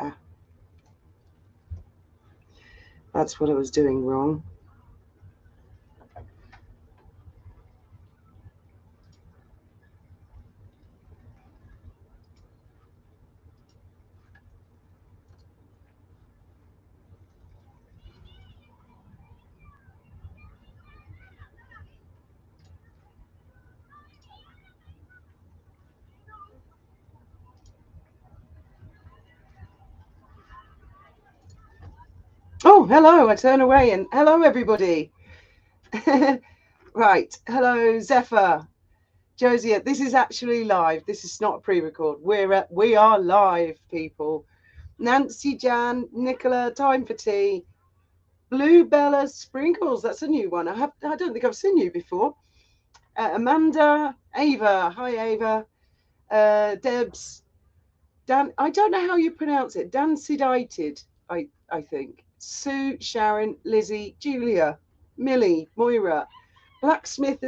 Ah, that's what I was doing wrong. Oh, hello. I turn away and hello, everybody. Right. Hello, Zephyr. Josie, this is actually live. This is not a pre-record. We are live, people. Nancy, Jan, Nicola, Time for Tea, Blue Bella Sprinkles. That's a new one. I don't think I've seen you before. Amanda, Ava. Hi, Ava. Debs. Dan. I don't know how you pronounce it. Dancidited. I think. Sue, Sharon, Lizzie, Julia, Millie, Moira, Blacksmith,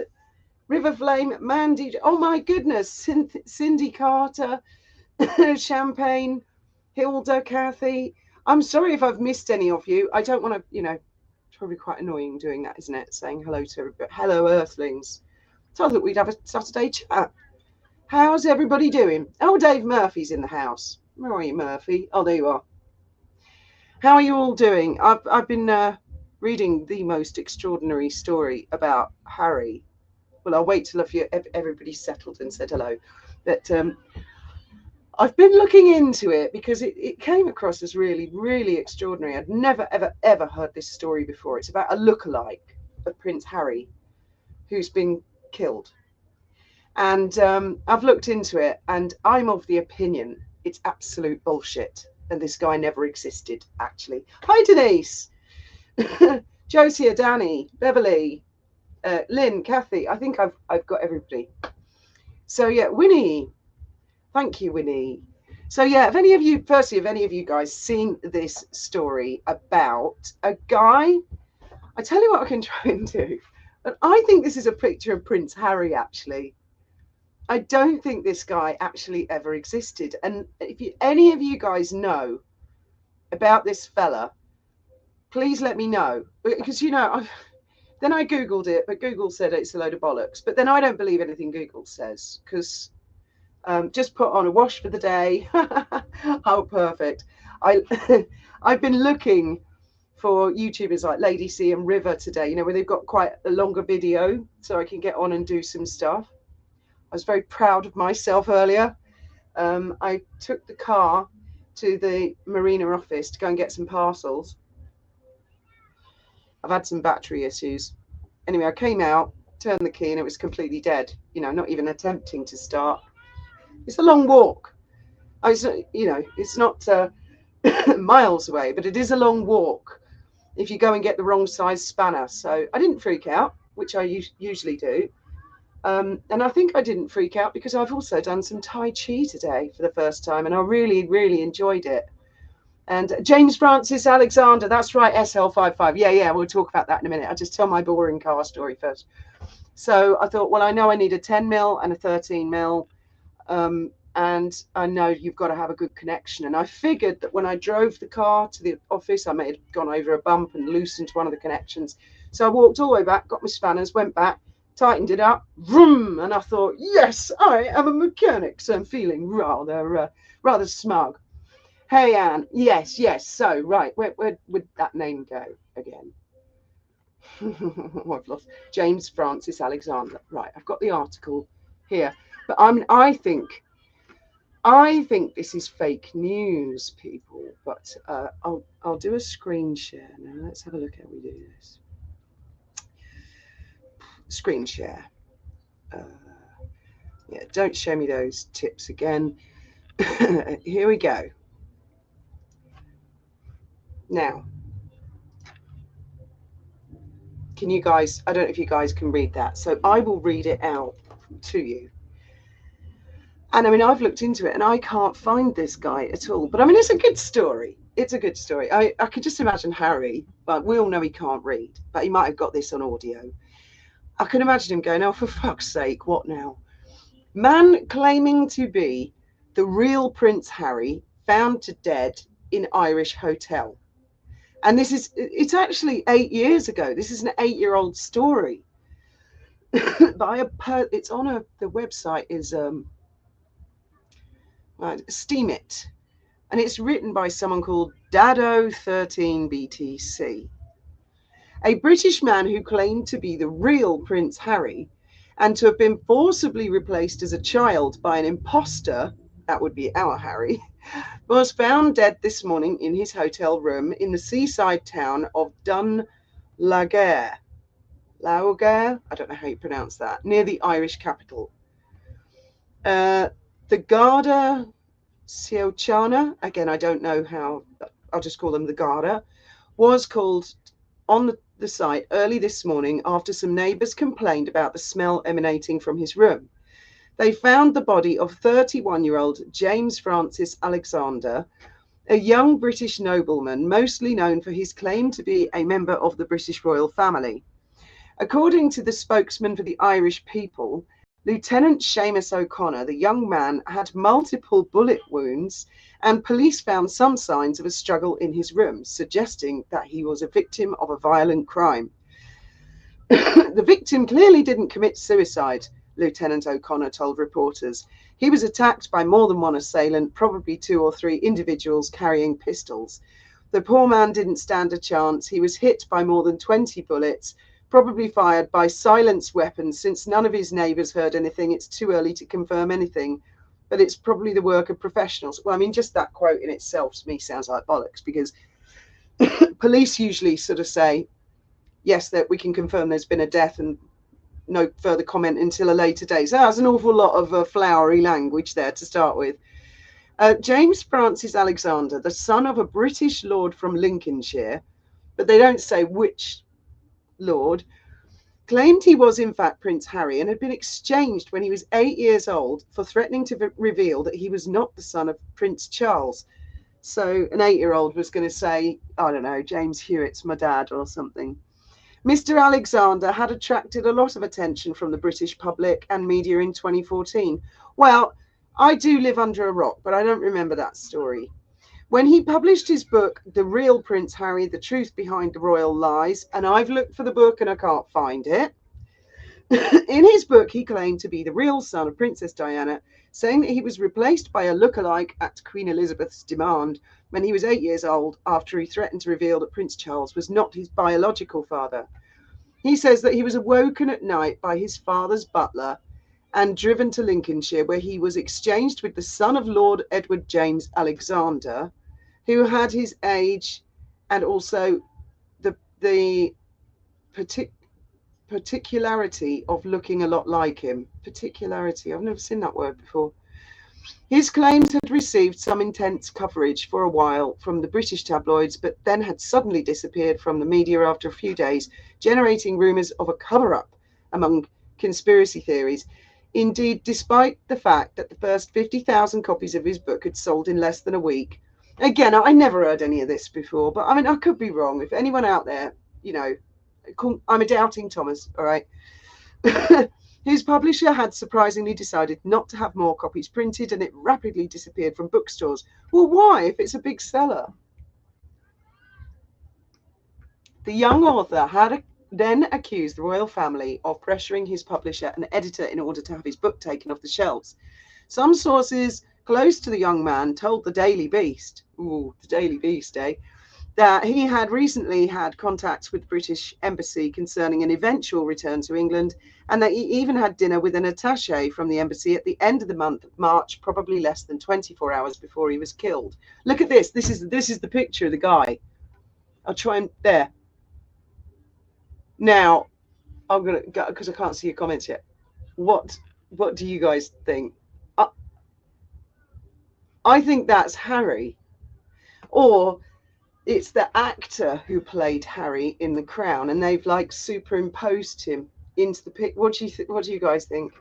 River Flame, Mandy. Oh my goodness, Cindy Carter, Champagne, Hilda, Kathy. I'm sorry if I've missed any of you. I don't want to, it's probably quite annoying doing that, isn't it? Saying hello to everybody. Hello, Earthlings. So I thought we'd have a Saturday chat. How's everybody doing? Oh, Dave Murphy's in the house. Where are you, Murphy? Oh, there you are. How are you all doing? I've been reading the most extraordinary story about Harry. Well, I'll wait till everybody's settled and said hello. But I've been looking into it because it came across as really, really extraordinary. I'd never, ever, ever heard this story before. It's about a lookalike of Prince Harry who's been killed. And I've looked into it and I'm of the opinion it's absolute bullshit. And this guy never existed, actually. Hi, Denise. Josie, Danny, Beverly, Lynn, Kathy. I think I've got everybody. So yeah, Winnie. Thank you, Winnie. So yeah, have any of you guys seen this story about a guy? I tell you what I can try and do. And I think this is a picture of Prince Harry, actually. I don't think this guy actually ever existed. And if any of you guys know about this fella, please let me know. Because, then I Googled it, but Google said it's a load of bollocks. But then I don't believe anything Google says because just put on a wash for the day. Oh, perfect. I've been looking for YouTubers like Lady C and River today, where they've got quite a longer video so I can get on and do some stuff. I was very proud of myself earlier. I took the car to the Marina office to go and get some parcels. I've had some battery issues. Anyway, I came out, turned the key, and it was completely dead. Not even attempting to start. It's a long walk. It's not miles away, but it is a long walk if you go and get the wrong size spanner. So I didn't freak out, which I usually do. And I think I didn't freak out because I've also done some Tai Chi today for the first time, and I really, really enjoyed it. And James Francis Alexander, that's right, SL55. Yeah, we'll talk about that in a minute. I'll just tell my boring car story first. So I thought, well, I know I need a 10 mil and a 13 mil. And I know you've got to have a good connection. And I figured that when I drove the car to the office, I may have gone over a bump and loosened one of the connections. So I walked all the way back, got my spanners, went back, tightened it up, vroom, and I thought, yes, I am a mechanic, so I'm feeling rather smug. Hey, Anne, yes. So, right, where would that name go again? I've lost James Francis Alexander. Right, I've got the article here, but I think this is fake news, people. But I'll do a screen share now. Let's have a look how we do this. Screen share. Yeah, don't show me those tips again. Here we go. Now, can you guys, I don't know if you guys can read that. So I will read it out to you. And I mean, I've looked into it and I can't find this guy at all. But I mean, it's a good story. It's a good story. I could just imagine Harry, but we all know he can't read, but he might have got this on audio. I can imagine him going, oh, for fuck's sake, what now? Man claiming to be the real Prince Harry found dead in Irish hotel. And it's actually 8 years ago. This is an 8-year-old story. It's on the website is Steam It. And it's written by someone called Dado13BTC, a British man who claimed to be the real Prince Harry and to have been forcibly replaced as a child by an imposter, that would be our Harry, was found dead this morning in his hotel room in the seaside town of Dunlaoghaire. Laoghaire? I don't know how you pronounce that, near the Irish capital. The Garda Síochána, again, I don't know how, I'll just call them the Garda, was called on the site early this morning after some neighbours complained about the smell emanating from his room. They found the body of 31-year-old James Francis Alexander, a young British nobleman, mostly known for his claim to be a member of the British royal family. According to the spokesman for the Irish people, Lieutenant Seamus O'Connor, the young man had multiple bullet wounds, and police found some signs of a struggle in his room, suggesting that he was a victim of a violent crime. The victim clearly didn't commit suicide, Lieutenant O'Connor told reporters. He was attacked by more than one assailant, probably 2 or 3 individuals carrying pistols. The poor man didn't stand a chance. He was hit by more than 20 bullets, probably fired by silenced weapons. Since none of his neighbours heard anything, it's too early to confirm anything, but it's probably the work of professionals. Well, I mean, just that quote in itself to me sounds like bollocks, because police usually sort of say, yes, that we can confirm there's been a death and no further comment until a later date. So that's an awful lot of flowery language there to start with. James Francis Alexander, the son of a British lord from Lincolnshire, but they don't say which lord, claimed he was in fact Prince Harry and had been exchanged when he was 8 years old for threatening to reveal that he was not the son of Prince Charles. So an 8-year-old was going to say, I don't know, James Hewitt's my dad or something. Mr. Alexander had attracted a lot of attention from the British public and media in 2014. Well, I do live under a rock, but I don't remember that story. When he published his book, The Real Prince Harry, The Truth Behind the Royal Lies, and I've looked for the book and I can't find it. In his book, he claimed to be the real son of Princess Diana, saying that he was replaced by a lookalike at Queen Elizabeth's demand when he was 8 years old, after he threatened to reveal that Prince Charles was not his biological father. He says that he was awoken at night by his father's butler and driven to Lincolnshire, where he was exchanged with the son of Lord Edward James Alexander, who had his age and also the particularity of looking a lot like him. Particularity, I've never seen that word before. His claims had received some intense coverage for a while from the British tabloids, but then had suddenly disappeared from the media after a few days, generating rumours of a cover-up among conspiracy theories. Indeed, despite the fact that the first 50,000 copies of his book had sold in less than a week. Again, I never heard any of this before, but I mean, I could be wrong. If anyone out there, you know, I'm a doubting Thomas, all right? His publisher had surprisingly decided not to have more copies printed, and it rapidly disappeared from bookstores. Well, why, if it's a big seller? The young author had then accused the royal family of pressuring his publisher and editor in order to have his book taken off the shelves. Some sources close to the young man told the Daily Beast, the Daily Beast, that he had recently had contacts with the British Embassy concerning an eventual return to England, and that he even had dinner with an attaché from the embassy at the end of the month of March, probably less than 24 hours before he was killed. Look at this. This is the picture of the guy. I'll try and there. Now, I'm gonna go because I can't see your comments yet. What do you guys think? I think that's Harry, or it's the actor who played Harry in The Crown, and they've like superimposed him into the pic. What do you guys think?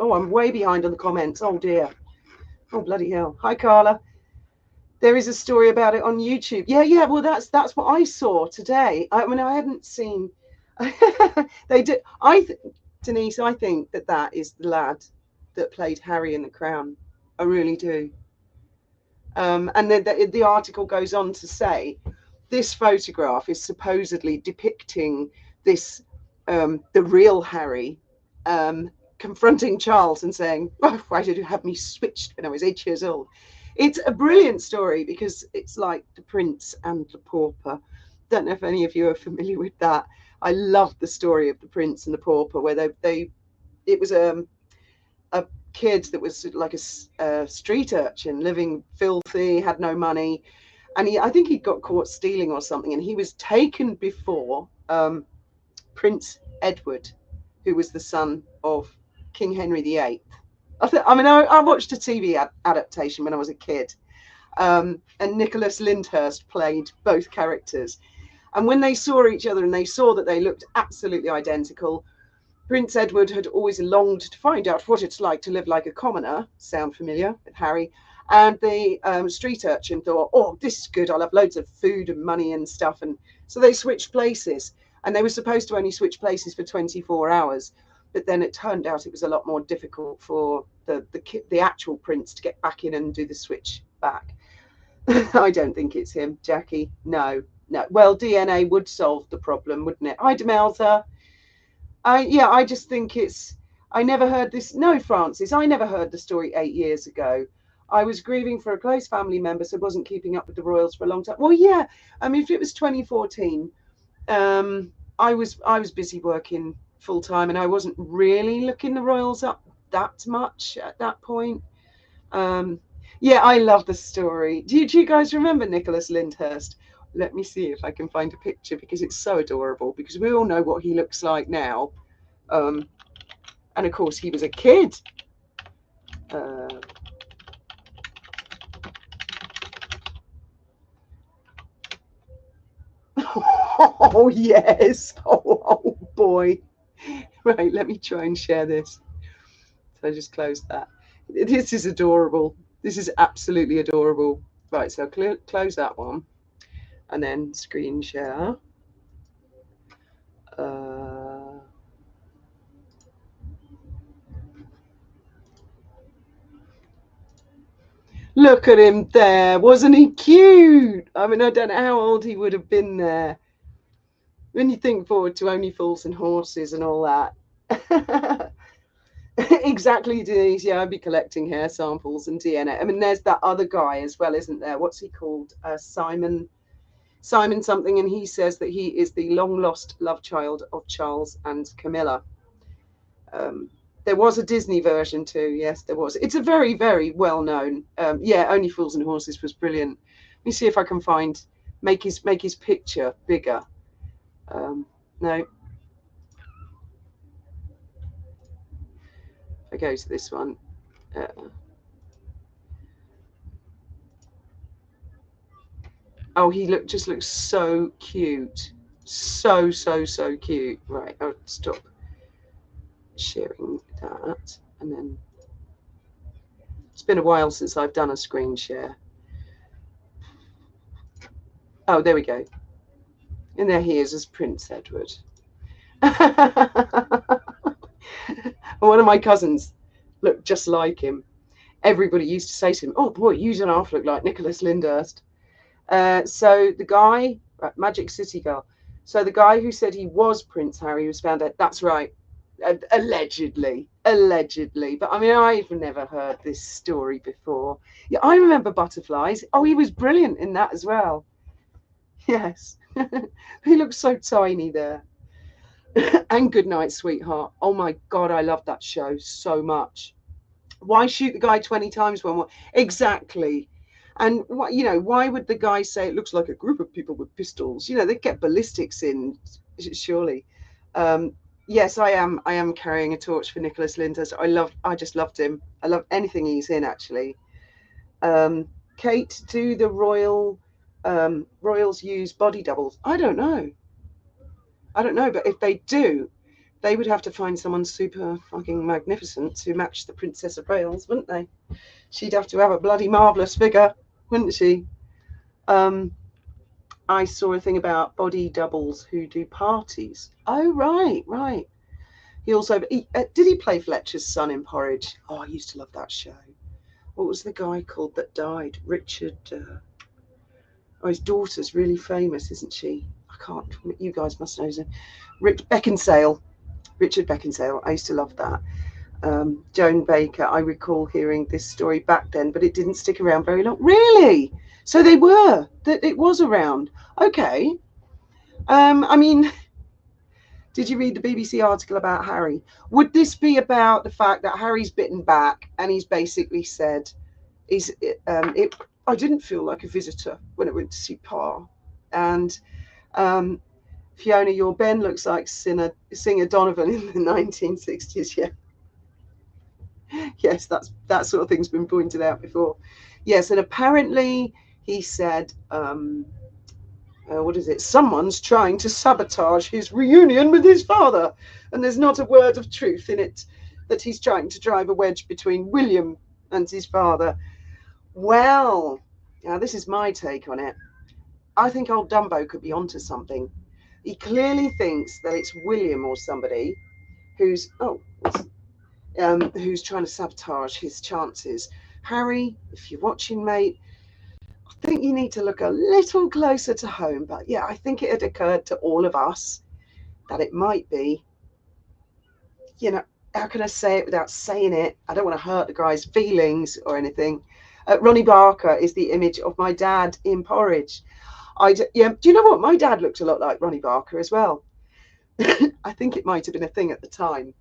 Oh, I'm way behind on the comments. Oh dear. Oh bloody hell. Hi Carla. There is a story about it on YouTube. Yeah. Well, that's what I saw today. I mean, I hadn't seen. They did. Denise, I think that is the lad that played Harry in The Crown. I really do. And then the article goes on to say this photograph is supposedly depicting this the real Harry confronting Charles and saying, oh, why did you have me switched when I was 8 years old? It's a brilliant story because it's like The Prince and the Pauper. Don't know if any of you are familiar with that. I love the story of The Prince and the Pauper, where it was a kid that was like a street urchin, living filthy, had no money, and I think he got caught stealing or something, and he was taken before Prince Edward, who was the son of King Henry VIII. I watched a TV adaptation when I was a kid, and Nicholas Lyndhurst played both characters. And when they saw each other and they saw that they looked absolutely identical, Prince Edward had always longed to find out what it's like to live like a commoner. Sound familiar with Harry? And the street urchin thought, oh, this is good. I'll have loads of food and money and stuff. And so they switched places. And they were supposed to only switch places for 24 hours. But then it turned out it was a lot more difficult for the actual prince to get back in and do the switch back. I don't think it's him, Jackie. No. Well, DNA would solve the problem, wouldn't it? Hi, Demelza. I just think I never heard this. No, Francis, I never heard the story 8 years ago. I was grieving for a close family member, so wasn't keeping up with the royals for a long time. Well, yeah, I mean, if it was 2014, I was busy working full time, and I wasn't really looking the royals up that much at that point. Yeah, I love the story. Do you guys remember Nicholas Lyndhurst? Let me see if I can find a picture, because it's so adorable, because we all know what he looks like now. And of course, he was a kid. Oh, yes. Oh, boy. Right, let me try and share this. So I just closed that. This is adorable. This is absolutely adorable. Right, so I'll close that one. And then screen share. Look at him there. Wasn't he cute? I mean, I don't know how old he would have been there. When you think forward to Only Fools and Horses and all that. Exactly, Denise. Yeah, I'd be collecting hair samples and DNA. I mean, there's that other guy as well, isn't there? What's he called? Simon something, and he says that he is the long-lost love child of Charles and Camilla. There was a Disney version too. Yes, there was. It's a very, very well-known. Yeah, Only Fools and Horses was brilliant. Let me see if I can make his picture bigger. No. If I go to this one. Oh, he just looks so cute. So cute. Right, I'll stop sharing that. And then it's been a while since I've done a screen share. Oh, there we go. And there he is as Prince Edward. One of my cousins looked just like him. Everybody used to say to him, oh boy, you don't half look like Nicholas Lyndhurst. So the guy, right, Magic City Girl. So the guy who said he was Prince Harry was found out. That's right. Allegedly. But I mean, I've never heard this story before. Yeah, I remember Butterflies. Oh, he was brilliant in that as well. Yes. He looks so tiny there. And Goodnight, Sweetheart. Oh my God, I love that show so much. Why shoot the guy 20 times when exactly? And why would the guy say it looks like a group of people with pistols? They get ballistics in, surely. Yes, I am carrying a torch for Nicholas Lyndhurst. I just loved him. I love anything he's in, actually. Kate, do the royals use body doubles? I don't know, but if they do, they would have to find someone super fucking magnificent to match the Princess of Wales, wouldn't they? She'd have to have a bloody marvellous figure, wouldn't she? I saw a thing about body doubles who do parties. Oh, right. He also did he play Fletcher's son in Porridge? Oh, I used to love that show. What was the guy called that died? Richard. Oh, his daughter's really famous, isn't she? I can't. You guys must know his name. Beckinsale. Richard Beckinsale. I used to love that. Joan Baker. I recall hearing this story back then, but it didn't stick around very long. Really? So they were. That it was around. Okay. I mean, did you read the BBC article about Harry? Would this be about the fact that Harry's bitten back and he's basically said, I didn't feel like a visitor when I went to see Pa. And Fiona, your Ben looks like singer Donovan in the 1960s. Yeah. Yes, that sort of thing's been pointed out before. Yes, and apparently he said, what is it? Someone's trying to sabotage his reunion with his father. And there's not a word of truth in it that he's trying to drive a wedge between William and his father. Well, now this is my take on it. I think old Dumbo could be onto something. He clearly thinks that it's William or somebody who's trying to sabotage his chances. Harry, if you're watching, mate, I think you need to look a little closer to home. But yeah, I think it had occurred to all of us that it might be, how can I say it without saying it? I don't want to hurt the guy's feelings or anything. Ronnie Barker is the image of my dad in Porridge. Do you know what? My dad looked a lot like Ronnie Barker as well. I think it might have been a thing at the time.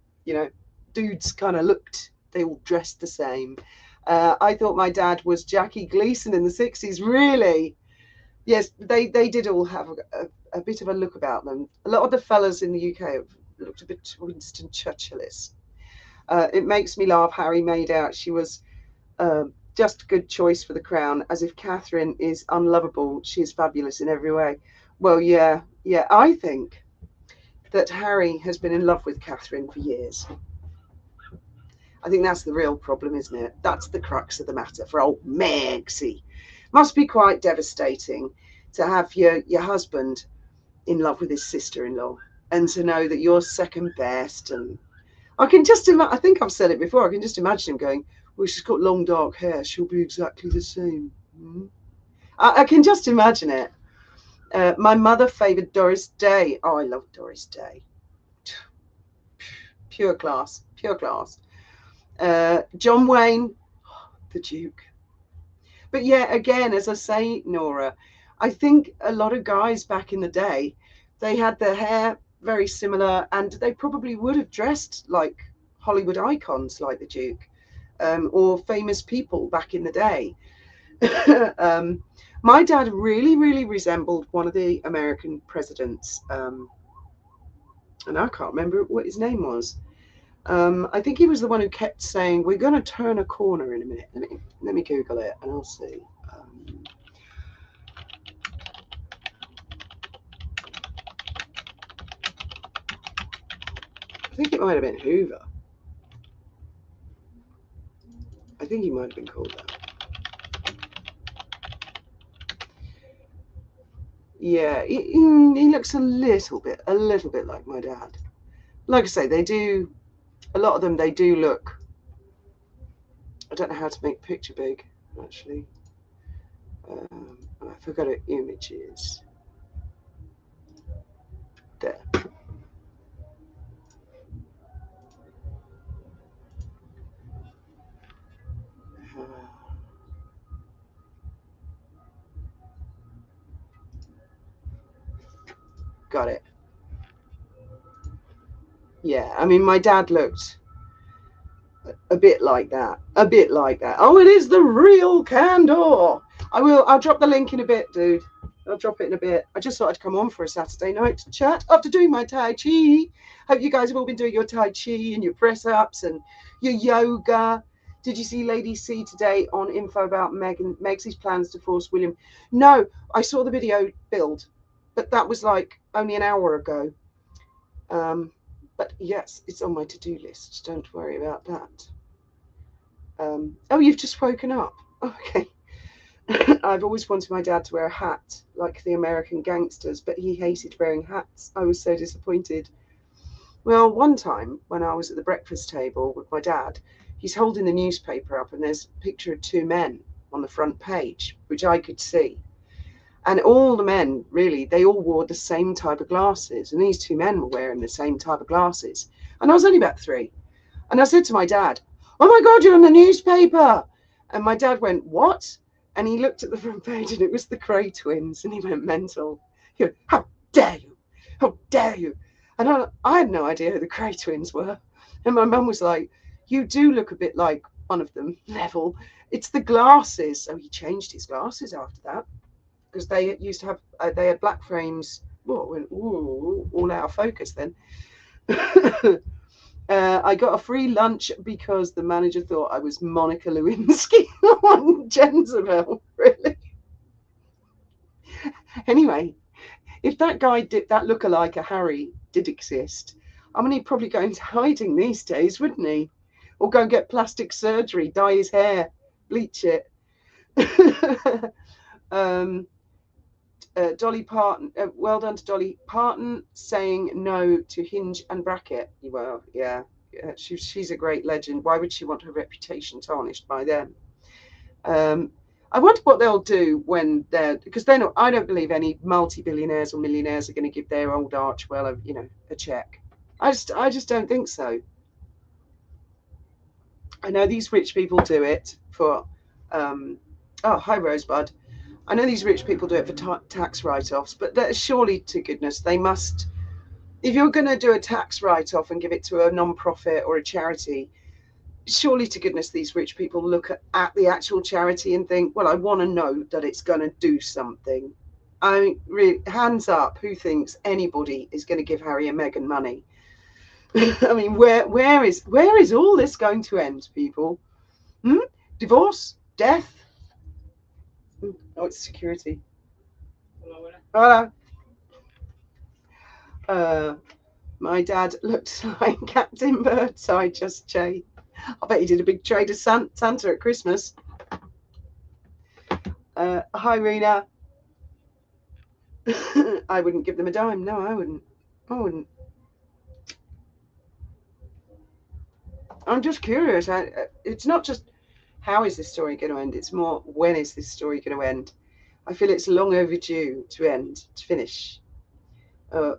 Dudes kind of they all dressed the same. I thought my dad was Jackie Gleason in the 60s, really. Yes, they did all have a bit of a look about them. A lot of the fellas in the UK looked a bit Winston Churchillish. It makes me laugh. Harry made out she was just a good choice for the crown, as if Catherine is unlovable. She is fabulous in every way. Well, yeah, I think that Harry has been in love with Catherine for years. I think that's the real problem, isn't it? That's the crux of the matter for old Megsy. Must be quite devastating to have your husband in love with his sister-in-law and to know that you're second best. And I can just imagine, I think I've said it before, I can just imagine him going, well, she's got long dark hair, she'll be exactly the same. I can just imagine it. My mother favoured Doris Day. Oh, I love Doris Day. Pure class. John Wayne, the Duke. But yeah, again, as I say, Nora, I think a lot of guys back in the day, they had their hair very similar, and they probably would have dressed like Hollywood icons like the Duke, or famous people back in the day. My dad really, really resembled one of the American presidents, and I can't remember what his name was. I think he was the one who kept saying, we're going to turn a corner in a minute. Let me Google it and I'll see. I think it might have been Hoover. I think he might have been called that. Yeah, he looks a little bit like my dad. Like I say, a lot of them, they do look, I don't know how to make picture big, actually. I forgot what image is. There. Got it. Yeah, I mean, my dad looked a bit like that. Oh, it is the real Candor. I'll drop the link in a bit, dude. I'll drop it in a bit. I just thought I'd come on for a Saturday night to chat after doing my Tai Chi. Hope you guys have all been doing your Tai Chi and your press-ups and your yoga. Did you see Lady C today on info about Megsy's plans to force William? No, I saw the video build, but that was like only an hour ago. But yes, it's on my to-do list. Don't worry about that. Oh, you've just woken up. Okay. I've always wanted my dad to wear a hat like the American gangsters, but he hated wearing hats. I was so disappointed. Well, one time when I was at the breakfast table with my dad, he's holding the newspaper up and there's a picture of two men on the front page, which I could see. And all the men, really, they all wore the same type of glasses. And these two men were wearing the same type of glasses. And I was only about 3. And I said to my dad, "Oh my God, you're on the newspaper." And my dad went, "What?" And he looked at the front page and it was the Cray twins. And he went mental. He went, "How dare you? How dare you?" And I had no idea who the Cray twins were. And my mum was like, "You do look a bit like one of them, Neville. It's the glasses." So he changed his glasses after that, because they used to have, they had black frames. Whoa, went, ooh, all out of focus then. I got a free lunch because the manager thought I was Monica Lewinsky on Jezebel. Really? Anyway, if that guy did, that lookalike a Harry did exist, I mean, he'd probably go into hiding these days, wouldn't he? Or go and get plastic surgery, dye his hair, bleach it. Dolly Parton, well done to Dolly Parton saying no to Hinge and Bracket. Well, yeah, she's a great legend. Why would she want her reputation tarnished by them? I wonder what they'll do when they're, because they're not, I don't believe any multi-billionaires or millionaires are going to give their old Archwell a check. I just don't think so. I know these rich people do it for, oh, hi Rosebud. I know these rich people do it for tax write-offs, but surely to goodness they must, if you're going to do a tax write-off and give it to a non-profit or a charity, surely to goodness these rich people look at the actual charity and think, well, I want to know that it's going to do something. I mean, really, hands up, who thinks anybody is going to give Harry and Meghan money? I mean, where is all this going to end, people? Divorce? Death? Oh, it's security. Hello. My dad looked like Captain Birdseye, just Jay. I bet he did a big trade of Santa at Christmas. Hi, Rena. I wouldn't give them a dime. No, I wouldn't. I'm just curious. It's not just how is this story going to end. It's more, when is this story going to end? I feel it's long overdue to end, to finish.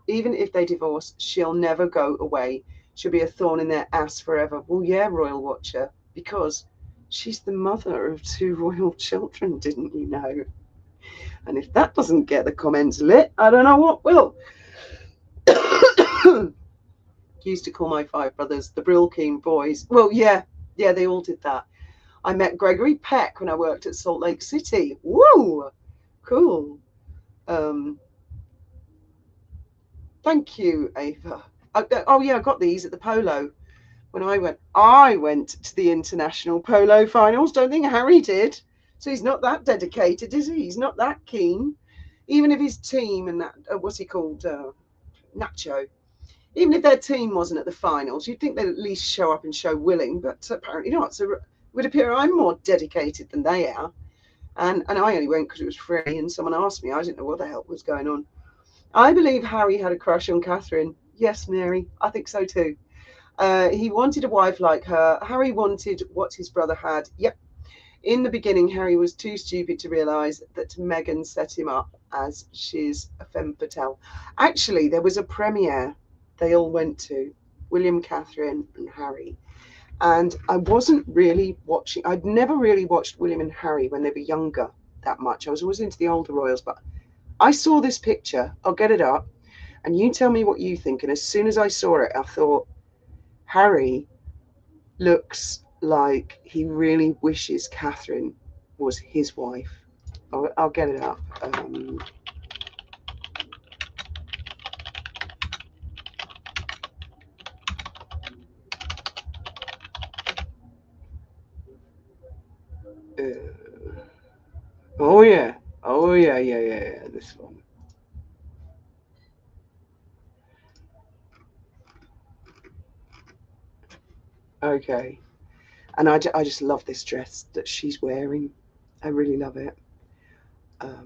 Even if they divorce, she'll never go away. She'll be a thorn in their ass forever. Well, yeah, Royal Watcher, because she's the mother of 2 royal children, didn't you know? And if that doesn't get the comments lit, I don't know what will. Used to call my 5 brothers the Brilkeen boys. Well, yeah, they all did that. I met Gregory Peck when I worked at Salt Lake City. Woo! Cool. Thank you, Ava. Oh yeah, I got these at the polo. When I went to the international polo finals. Don't think Harry did. So he's not that dedicated, is he? He's not that keen. Even if his team and that, what's he called? Nacho. Even if their team wasn't at the finals, you'd think they'd at least show up and show willing, but apparently not. So it would appear I'm more dedicated than they are. And I only went because it was free and someone asked me. I didn't know what the hell was going on. I believe Harry had a crush on Catherine. Yes, Mary, I think so too. He wanted a wife like her. Harry wanted what his brother had. Yep. In the beginning, Harry was too stupid to realise that Meghan set him up, as she's a femme fatale. Actually, there was a premiere they all went to, William, Catherine and Harry. And I wasn't really watching, I'd never really watched William and Harry when they were younger that much. I was always into the older royals, but I saw this picture. I'll get it up and you tell me what you think. And as soon as I saw it, I thought, Harry looks like he really wishes Catherine was his wife. I'll get it up. Oh yeah, yeah. This one. Okay, and I just love this dress that she's wearing. I really love it. Uh,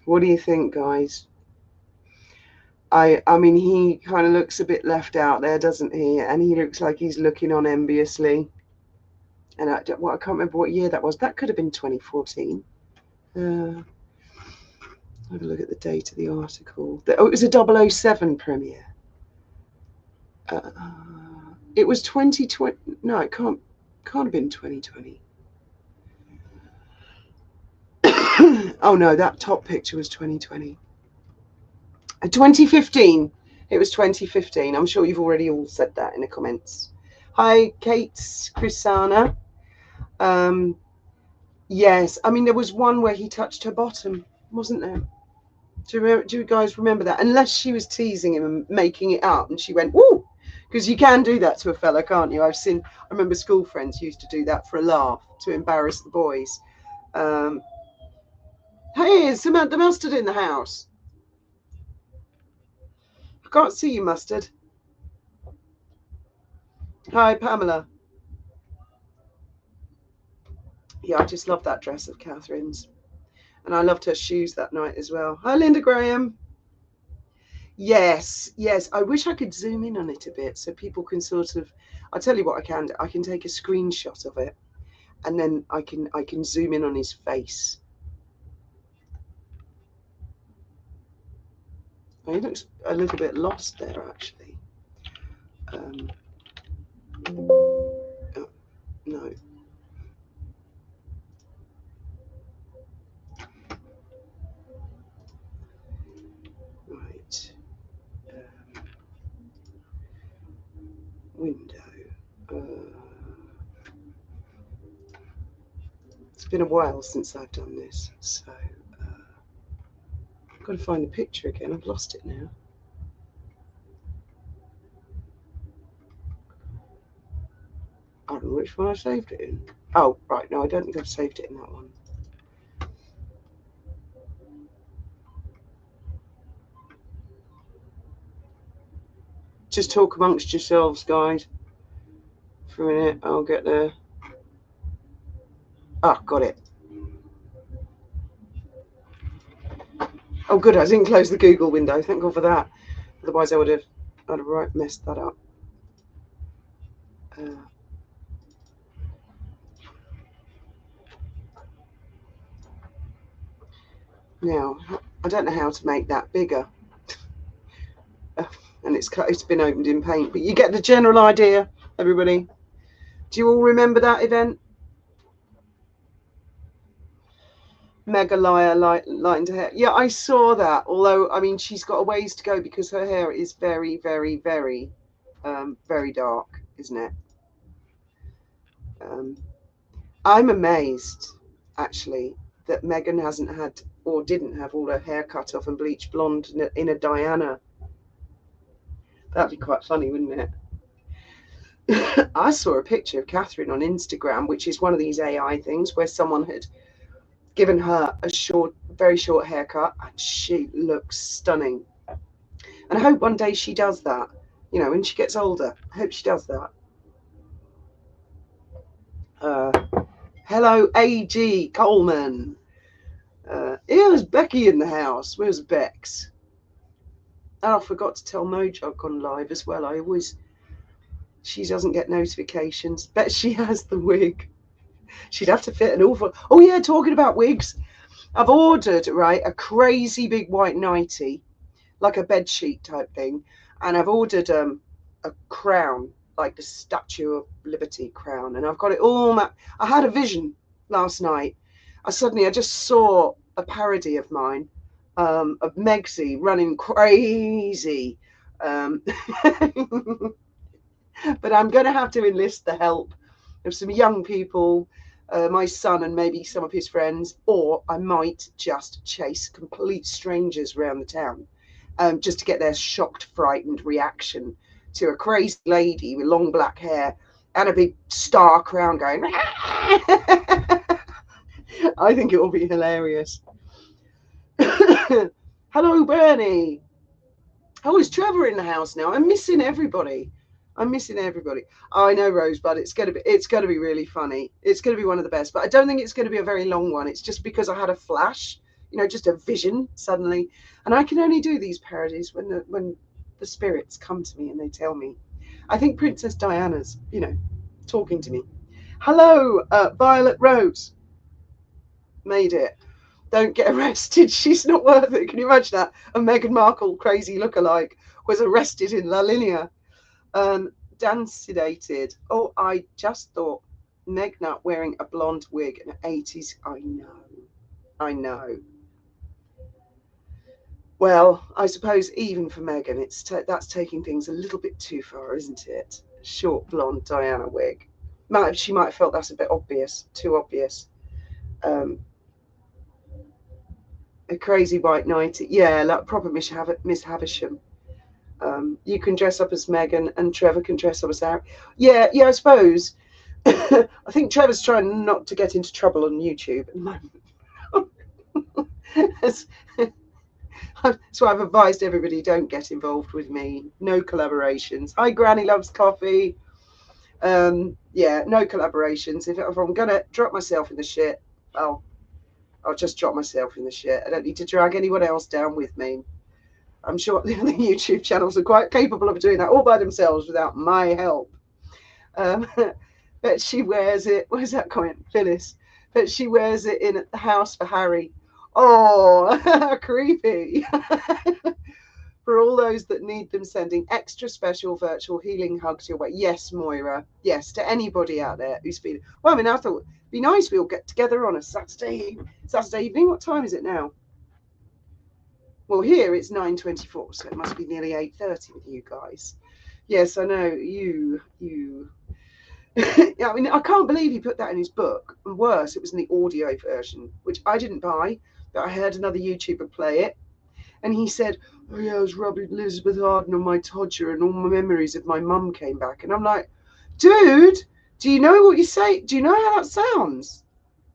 What do you think, guys? I mean, he kind of looks a bit left out there, doesn't he? And he looks like he's looking on enviously. And I can't remember what year that was. That could have been 2014. Have a look at the date of the article. Oh, it was a 007 premiere. It was 2020. No, it can't have been 2020. Oh no, that top picture was 2020. 2015. It was 2015. I'm sure you've already all said that in the comments. Hi, Kate, Chrisana. Yes, I mean, there was one where he touched her bottom, wasn't there? Do you guys remember that? Unless she was teasing him and making it up, and she went, "Woo!" Because you can do that to a fella, can't you? I remember school friends used to do that for a laugh to embarrass the boys. Hey, is Samantha Mustard in the house? I can't see you, Mustard. Hi, Pamela. Yeah, I just love that dress of Catherine's. And I loved her shoes that night as well. Hi, Linda Graham. Yes. I wish I could zoom in on it a bit so people can sort of. I'll tell you what I can do. I can take a screenshot of it, and then I can zoom in on his face. He looks a little bit lost there, actually. Oh, no. Right. Window. It's been a while since I've done this, so I've got to find the picture again. I've lost it now. I don't know which one I saved it in. Oh, right. No, I don't think I've saved it in that one. Just talk amongst yourselves, guys. For a minute, I'll get there. Ah, got it. Oh, good. I didn't close the Google window. Thank God for that. Otherwise, I'd have right messed that up. Now, I don't know how to make that bigger. And it's been opened in Paint, but you get the general idea, everybody. Do you all remember that event? Mega liar, lightened her hair. Yeah, I saw that. Although, I mean, she's got a ways to go because her hair is very, very, very, very dark, isn't it? I'm amazed, actually, that Meghan hasn't had or didn't have all her hair cut off and bleached blonde in a Diana. That'd be quite funny, wouldn't it? I saw a picture of Catherine on Instagram, which is one of these AI things where someone had given her a very short haircut, and she looks stunning. And I hope one day she does that. You know, when she gets older, I hope she does that. Hello, A.G. Coleman. Here's Becky in the house. Where's Bex? And I forgot to tell Mojo I've gone live as well. She doesn't get notifications. Bet she has the wig. She'd have to fit an awful. Oh yeah, talking about wigs, I've ordered a crazy big white nightie, like a bed sheet type thing, and I've ordered a crown, like the Statue of Liberty crown, and I've got it all. I had a vision last night. I just saw a parody of mine, of Megsy running crazy. But I'm going to have to enlist the help of some young people, my son and maybe some of his friends, or I might just chase complete strangers around the town, just to get their shocked, frightened reaction to a crazy lady with long black hair and a big star crown going. I think it will be hilarious. Hello, Bernie. Oh, is Trevor in the house now? I'm missing everybody. I know, Rosebud. It's going to be really funny. It's going to be one of the best, but I don't think it's going to be a very long one. It's just because I had a flash you know, just a vision suddenly. And I can only do these parodies when the spirits come to me and they tell me. I think Princess Diana's, you know, talking to me. Hello, Violet Rose. Made it. Don't get arrested. She's not worth it. Can you imagine that? A Meghan Markle crazy lookalike was arrested in La Linea. Dan sedated. Oh, I just thought Meg Nut wearing a blonde wig in the 80s. I know. Well, I suppose even for Meghan, that's taking things a little bit too far, isn't it? Short blonde Diana wig. She might have felt that's a bit obvious, too obvious. A crazy white nightie, yeah, like proper Miss Havisham. You can dress up as Meghan, and Trevor can dress up as Harry. Yeah, I suppose. I think Trevor's trying not to get into trouble on YouTube at the moment. So I've advised everybody, don't get involved with me. No collaborations. Hi, Granny loves coffee. Yeah, no collaborations. If I'm gonna drop myself in the shit, I'll just drop myself in the shit. I don't need to drag anyone else down with me. I'm sure the other YouTube channels are quite capable of doing that all by themselves without my help. But she wears it. What is that comment, Phyllis? But she wears it in at the house for Harry. Oh, creepy. For all those that need them, sending extra special virtual healing hugs your way. Yes, Moira. Yes, to anybody out there who's feeling. Well, I mean, I thought it'd be nice we all get together on a Saturday evening. What time is it now? Well, here it's 9:24, so it must be nearly 8:30 with you guys. Yes, I know you. I mean, I can't believe he put that in his book. And worse, it was in the audio version, which I didn't buy, but I heard another YouTuber play it. And he said, oh yeah, I was rubbing Elizabeth Arden on my todger and all my memories of my mum came back. And I'm like, dude, do you know what you say? Do you know how that sounds?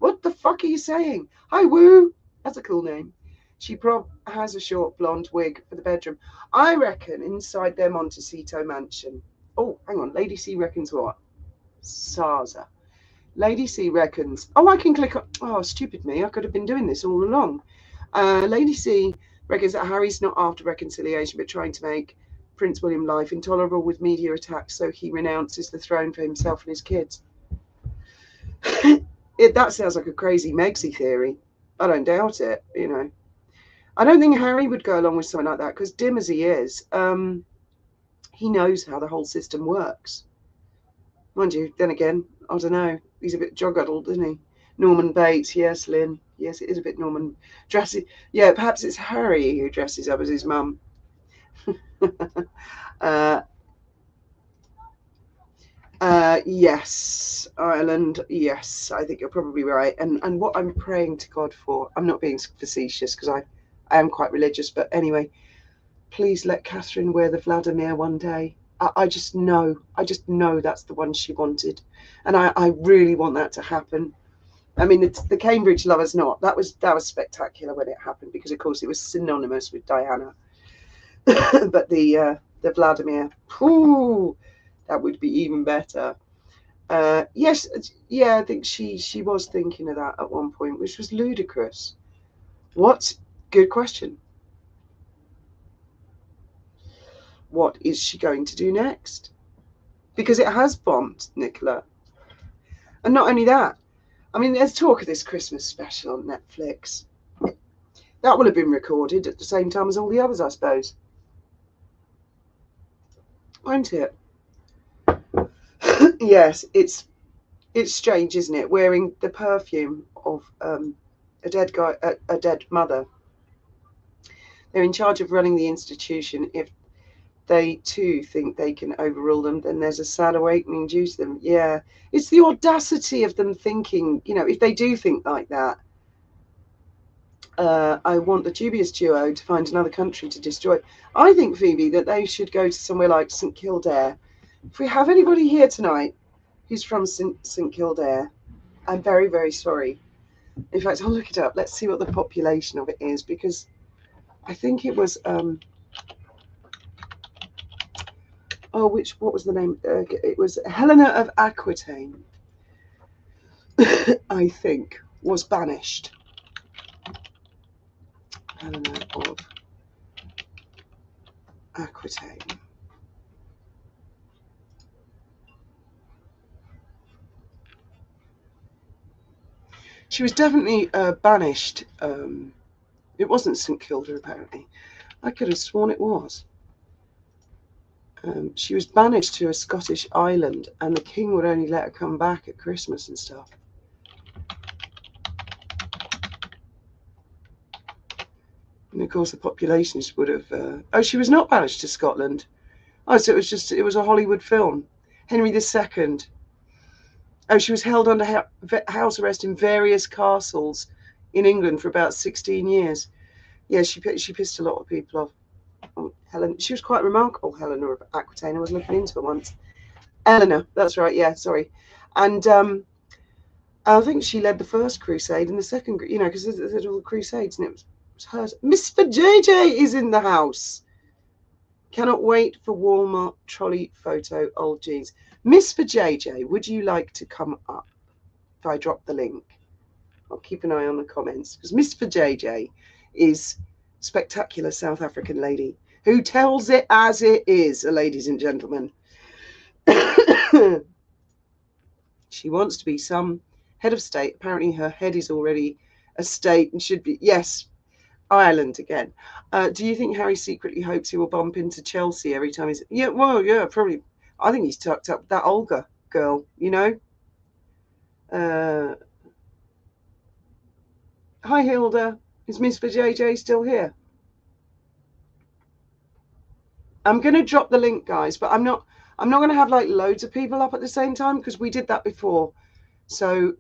What the fuck are you saying? Hi, Woo. That's a cool name. She has a short blonde wig for the bedroom. I reckon inside their Montecito mansion. Oh, hang on. Lady C reckons what? Saza. Lady C reckons. Oh, I can click on. Oh, stupid me. I could have been doing this all along. Lady C reckons that Harry's not after reconciliation, but trying to make Prince William life intolerable with media attacks, so he renounces the throne for himself and his kids. That sounds like a crazy Megsy theory. I don't doubt it, you know. I don't think Harry would go along with something like that because, dim as he is, he knows how the whole system works. Mind you, then again, I don't know. He's a bit joggaddled, isn't he? Norman Bates, yes, Lynn. Yes, it is a bit Norman. Yeah, perhaps it's Harry who dresses up as his mum. Yes, Ireland. Yes, I think you're probably right. And what I'm praying to God for, I'm not being facetious because I am quite religious, but anyway, please let Catherine wear the Vladimir one day. I just know that's the one she wanted, and I really want that to happen. I mean, the Cambridge Lovers Knot, that was spectacular when it happened because, of course, it was synonymous with Diana. But the Vladimir, ooh, that would be even better. Yes, yeah, I think she was thinking of that at one point, which was ludicrous. What? Good question. What is she going to do next? Because it has bombed, Nicola. And not only that, I mean, there's talk of this Christmas special on Netflix. That will have been recorded at the same time as all the others, I suppose. Won't it? Yes, it's strange, isn't it? Wearing the perfume of a dead guy, a dead mother. They're in charge of running the institution. If they too think they can overrule them, then there's a sad awakening due to them. Yeah, it's the audacity of them thinking, you know, if they do think like that. I want the dubious duo to find another country to destroy. I think, Phoebe, that they should go to somewhere like St Kildare. If we have anybody here tonight who's from St Kildare, I'm very, very sorry. In fact, I'll look it up. Let's see what the population of it is, because I think it was what was the name? It was Helena of Aquitaine, I think, was banished. Eleanor of Aquitaine. She was definitely banished. It wasn't St Kilda, apparently. I could have sworn it was. She was banished to a Scottish island, and the king would only let her come back at Christmas and stuff. And of course, the populations would have. Oh, she was not banished to Scotland. Oh, so it was a Hollywood film. Henry II. Oh, she was held under house arrest in various castles in England for about 16 years. Yeah, she pissed a lot of people off. Oh, Helen, she was quite remarkable, Helena of Aquitaine. I was looking into her once. Eleanor, that's right. Yeah, sorry. And I think she led the first crusade and the second, because there's all the crusades, and it was hers. Miss JJ is in the house. Cannot wait for Walmart trolley photo. Old jeans. Miss JJ, would you like to come up if I drop the link? I'll keep an eye on the comments, because Miss JJ is a spectacular South African lady who tells it as it is, ladies and gentlemen. She wants to be some head of state. Apparently her head is already a state and should be, yes, Ireland again. Do you think Harry secretly hopes he will bump into Chelsea every time he's... Yeah, well, yeah, probably. I think he's tucked up with that Olga girl, Hi, Hilda. Is Miss JJ still here? I'm going to drop the link, guys, but I'm not going to have like loads of people up at the same time, because we did that before. So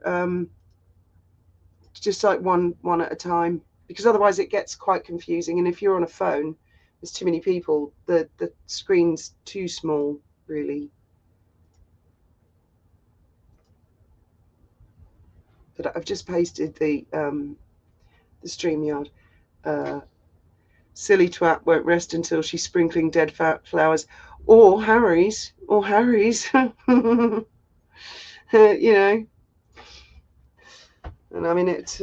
just like one at a time, because otherwise it gets quite confusing. And if you're on a phone, there's too many people. The screen's too small, really. But I've just pasted the StreamYard. Silly twat won't rest until she's sprinkling dead flowers, or Harry's, And I mean, it's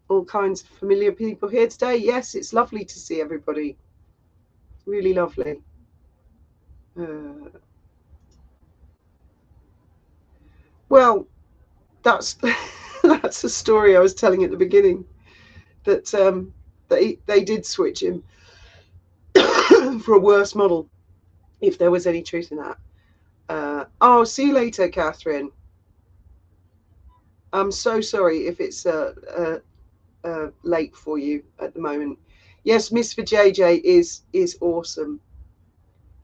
all kinds of familiar people here today. Yes, it's lovely to see everybody. Really lovely. Well, that's that's a story I was telling at the beginning, that they did switch him for a worse model, if there was any truth in that. Oh, see you later, Catherine. I'm so sorry if it's late for you at the moment. Yes, Miss JJ is awesome.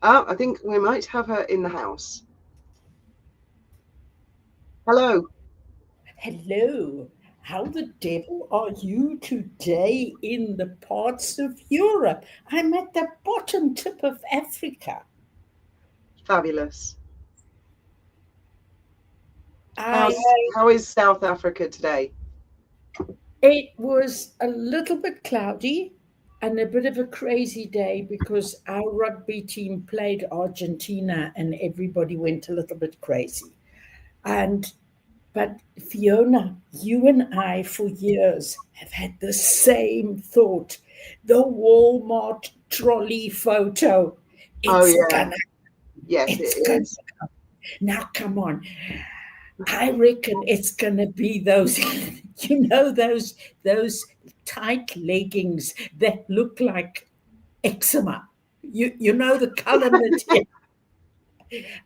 I think we might have her in the house. Hello. Hello. How the devil are you today in the parts of Europe? I'm at the bottom tip of Africa. Fabulous. How is South Africa today? It was a little bit cloudy and a bit of a crazy day, because our rugby team played Argentina and everybody went a little bit crazy. But Fiona, you and I for years have had the same thought. The Walmart trolley photo. Yes, it is. Now, come on. I reckon it's gonna be those, those tight leggings that look like eczema. You know the color material.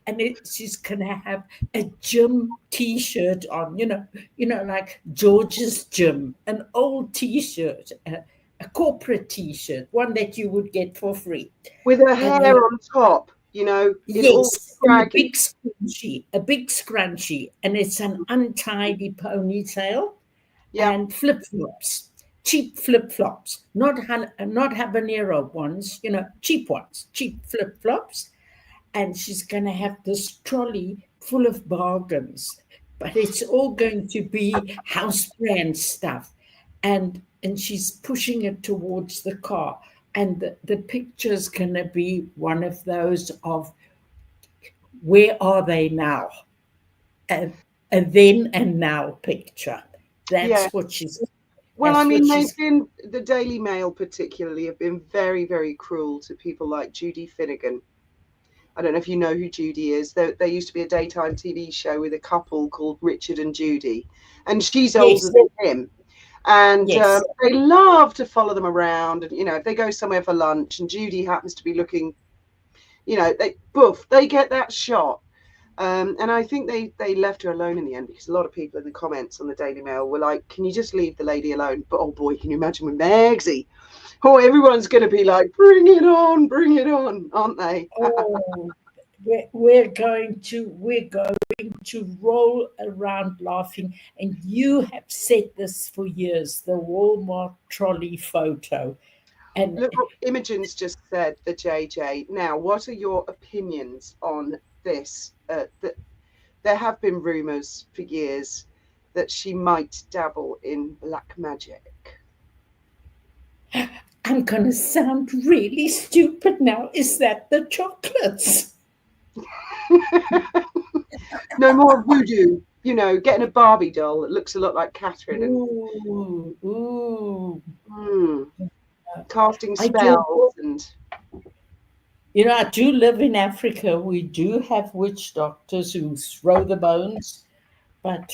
And she's gonna have a gym T-shirt on, like George's gym, an old T-shirt, a corporate T-shirt, one that you would get for free, with her hair on top. Yes, a big scrunchie, and it's an untidy ponytail, and flip-flops, cheap flip-flops, not habanero ones, cheap ones, cheap flip-flops. And she's going to have this trolley full of bargains, but it's all going to be house brand stuff. And she's pushing it towards the car. And the picture's going to be one of those of, where are they now? A then and now picture. That's what she's. Well, I That's what mean, they've she's. been, the Daily Mail particularly, have been very, very cruel to people like Judy Finnegan. I don't know if you know who Judy is. There used to be a daytime TV show with a couple called Richard and Judy, and she's older Yes, than him. And yes. they love to follow them around. And, you know, if they go somewhere for lunch and Judy happens to be looking, you know, they get that shot. And I think they left her alone in the end, because a lot of people in the comments on the Daily Mail were like, can you just leave the lady alone? But oh boy, can you imagine with Megsy? Oh, everyone's going to be like, bring it on, aren't they? Oh, we're going to roll around laughing. And you have said this for years, the Walmart trolley photo. And Look what Imogen's just said, the JJ. Now, what are your opinions on this? That there have been rumours for years that she might dabble in black magic. I'm going to sound really stupid now. Is that the chocolates? No more voodoo, you know, getting a Barbie doll that looks a lot like Catherine and Ooh. casting I do. spells and You know, I do live in Africa. We do have witch doctors who throw the bones, but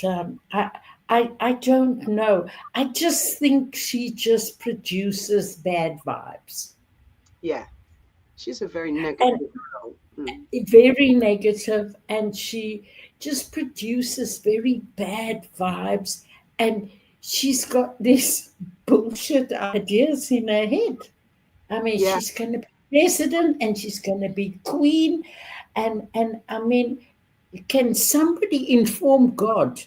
I don't know. I just think she just produces bad vibes, yeah, she's a very and negative girl. very negative, and she just produces very bad vibes, and she's got these bullshit ideas in her head. I mean, Yeah, she's going to be president and she's going to be queen. And I mean, can somebody inform God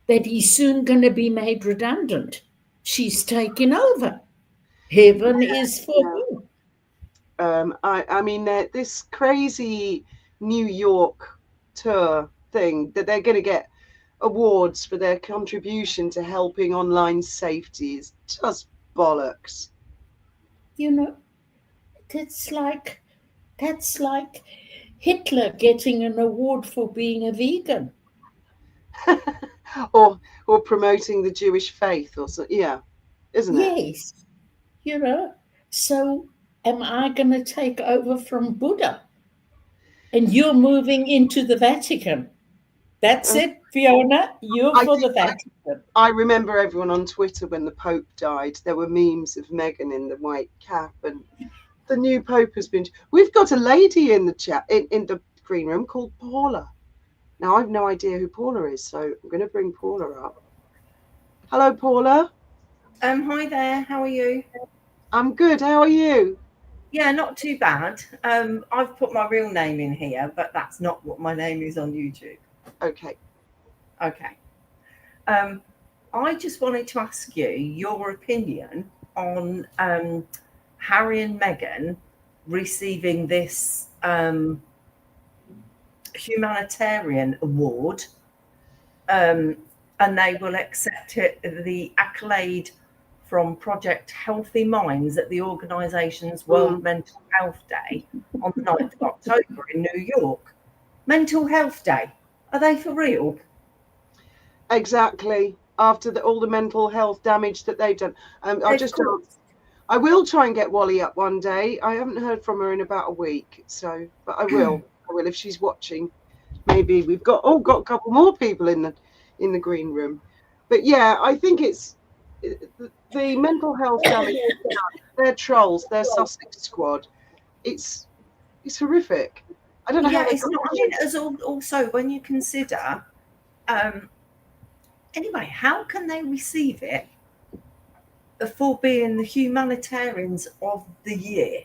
that he's soon going to be made redundant? She's taking over. Heaven is for yeah. her. I mean, this crazy New York tour thing that they're going to get awards for their contribution to helping online safety is just bollocks. You know, that's like that's like Hitler getting an award for being a vegan. or promoting the Jewish faith or so. Yeah, isn't it? Yes, you know. So am I going to take over from Buddha? And you're moving into the Vatican. That's Uh, it, Fiona. You're I for think the Vatican. I remember everyone on Twitter when the Pope died. There were memes of Meghan in the white cap, and the new Pope has been. We've got a lady in the chat in the green room called Paula. Now I've no idea who Paula is, so I'm going to bring Paula up. Hello, Paula. Hi there. How are you? I'm good. How are you? Yeah, not too bad. I've put my real name in here, but that's not what my name is on YouTube. Okay. Okay. I just wanted to ask you your opinion on Harry and Meghan receiving this humanitarian award, and they will accept it, the accolade from Project Healthy Minds at the organisation's World Mental Health Day on the 9th of October in New York. Mental Health Day. Are they for real? Exactly. After all the mental health damage that they've done. I will try and get Wally up one day. I haven't heard from her in about a week, but I will. I will if she's watching. Maybe we've got a couple more people in the green room. But yeah, I think it's the mental health damage. They're trolls. They're Sussex Squad. It's horrific. I don't know how. It's not. I mean, as also when you consider. Anyway, how can they receive it for being the humanitarians of the year?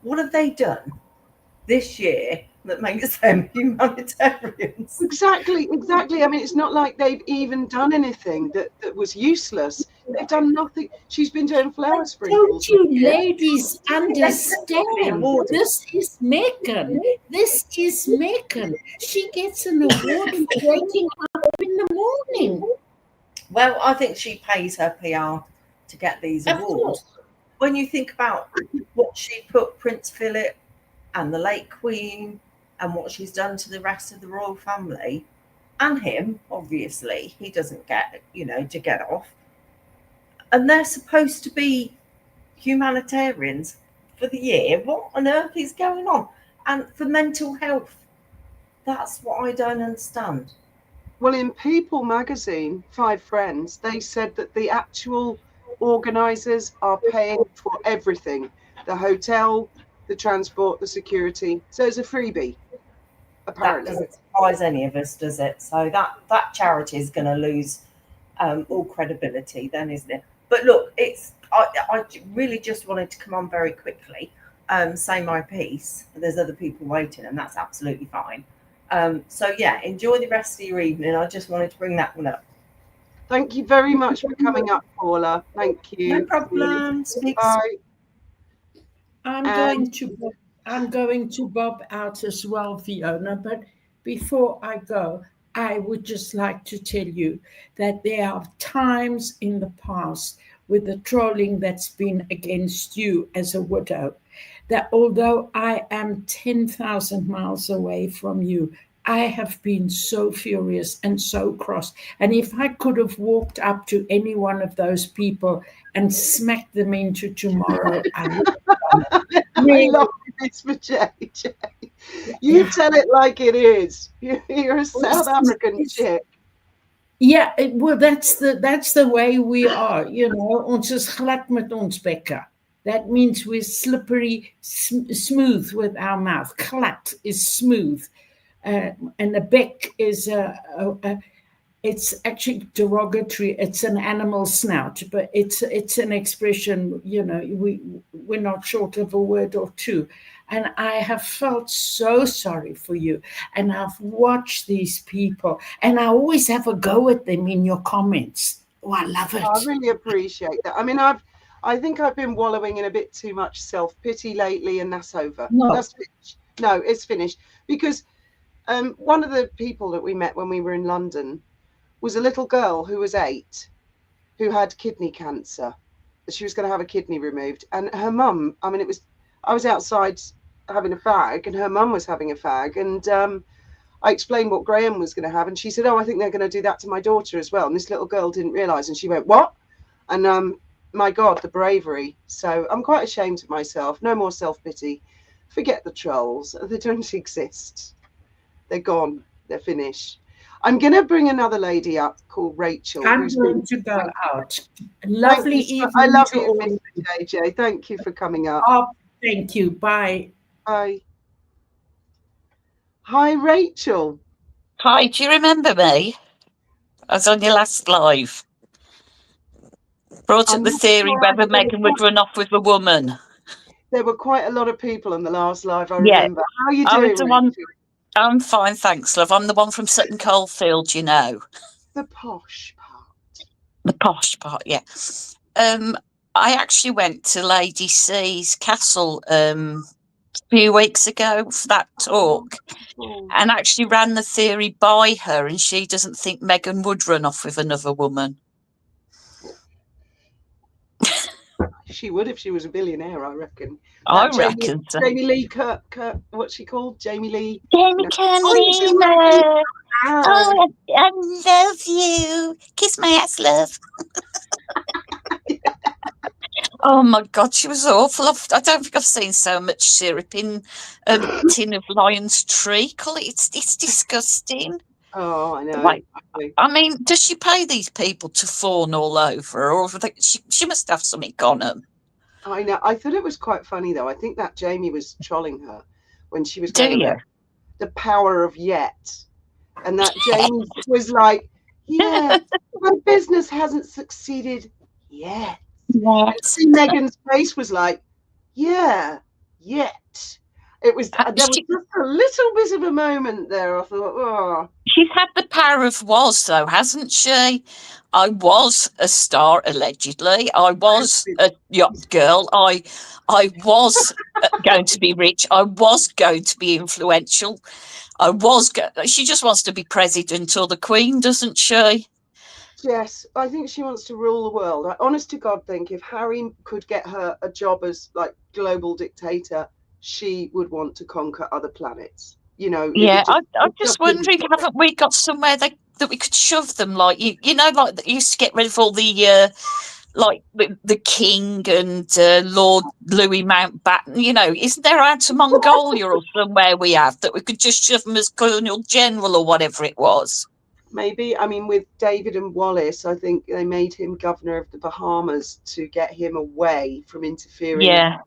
What have they done this year that makes them humanitarians? Exactly. I mean, it's not like they've even done anything that was useless. They've done nothing. She's been doing flower sprinkles. Don't you ladies understand? This is Meghan. This is Meghan. She gets an award for waking up in the morning. Well, I think she pays her PR to get these awards. When you think about what she put Prince Philip and the late Queen and what she's done to the rest of the royal family, and him, obviously, he doesn't get, to get off. and they're supposed to be humanitarians for the year. What on earth is going on? And for mental health, that's what I don't understand. Well, in People magazine, 5 Friends, they said that the actual organisers are paying for everything: the hotel, the transport, the security. So it's a freebie, apparently. That doesn't surprise any of us, does it? So that charity is going to lose all credibility then, isn't it? But look, I really just wanted to come on very quickly, say my piece. There's other people waiting, and that's absolutely fine. So yeah, enjoy the rest of your evening. I just wanted to bring that one up. Thank you very much for coming up, Paula. Thank you. No problem. Bye. I'm going to bob out as well, Fiona, but before I go, I would just like to tell you that there are times in the past with the trolling that's been against you as a widow, that although I am 10,000 miles away from you, I have been so furious and so cross. And if I could have walked up to any one of those people and smacked them into tomorrow, I would have done it. I love this for JJ. You tell it like it is. You're a South African chick. Yeah, well, that's the way we are. You know, ons is glad met ons bekke. That means we're slippery, smooth with our mouth. Glad is smooth. And a beck is it's actually derogatory. It's an animal snout, but it's an expression. You know, we're not short of a word or two. And I have felt so sorry for you. And I've watched these people, and I always have a go at them in your comments. Oh, I love it. I really appreciate that. I mean, I think I've been wallowing in a bit too much self-pity lately, and that's over. No. That's finished. No, it's finished. Because one of the people that we met when we were in London was a little girl who was 8, who had kidney cancer. She was going to have a kidney removed. And her mum, I mean, I was outside having a fag, and her mum was having a fag. And I explained what Graham was going to have. And she said, oh, I think they're going to do that to my daughter as well. And this little girl didn't realise. And she went, what? And my God, the bravery. So I'm quite ashamed of myself. No more self-pity. Forget the trolls. They don't exist. They're gone. They're finished. I'm going to bring another lady up called Rachel. I'm going to go out. Lovely evening. I love you, JJ. Thank you for coming up. Oh, thank you. Bye. Bye. Hi, Rachel. Hi, do you remember me? I was on your last live. Brought up the theory whether Meghan would run off with a woman. There were quite a lot of people in the last live, I remember. How are you doing, Rachel? I'm fine, thanks, love. I'm the one from Sutton Coldfield, you know. The posh part. The posh part, yeah. I actually went to Lady C's castle a few weeks ago for that talk, and actually ran the theory by her, and she doesn't think Meghan would run off with another woman. She would if she was a billionaire, I reckon. I reckon so. Jamie Lee Kirk, what's she called? Jamie Lee. Jamie Carlina. Oh, I love you. Kiss my ass, love. Oh my God, she was awful. I don't think I've seen so much syrup in a tin of Lion's Tree. It's disgusting. Oh, I know. Like, I mean, does she pay these people to fawn all over her, or she must have something on them? I know. I thought it was quite funny, though. I think that Jamie was trolling her when she was going about the power of yet. And that Jamie was like, yeah, my business hasn't succeeded yet. And Meghan's face was like, yeah, yet. It was, there was just a little bit of a moment there. I thought, oh. She's had the power of was, though, hasn't she? I was a star, allegedly. I was a yacht girl. I was going to be rich. I was going to be influential. She just wants to be president or the Queen, doesn't she? Yes, I think she wants to rule the world. I honest to God think if Harry could get her a job as like global dictator, she would want to conquer other planets. You know. Yeah, I'm just wondering, haven't we got somewhere that we could shove them? Like you know, like that used to get rid of all the like the King and Lord Louis Mountbatten, you know, isn't there out to Mongolia or somewhere we have that we could just shove him as Colonel General or whatever it was? Maybe. I mean, with David and Wallace, I think they made him governor of the Bahamas to get him away from interfering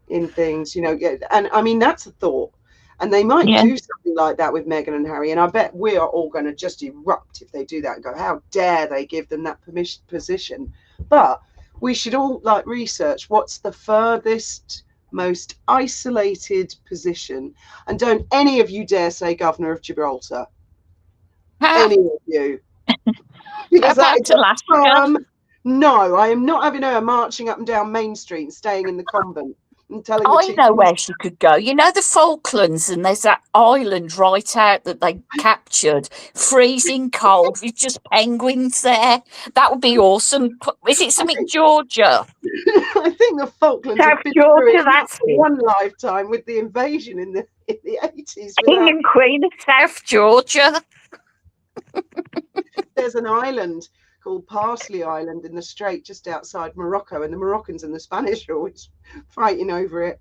in things, you know. And I mean, that's a thought. And they might do something like that with Meghan and Harry. And I bet we are all going to just erupt if they do that and go, how dare they give them that position? But we should all like research what's the furthest, most isolated position. And don't any of you dare say governor of Gibraltar. Any of you. Because that is no, I am not having her marching up and down Main Street and staying in the convent. I know where she could go. You know the Falklands, and there's that island right out that they captured, freezing cold with just penguins there. That would be awesome. Is it something Georgia? I think the Falklands have been through it one lifetime with the invasion in the 80s. King and Queen of South Georgia. There's an island called Parsley Island in the Strait just outside Morocco, and the Moroccans and the Spanish are always fighting over it.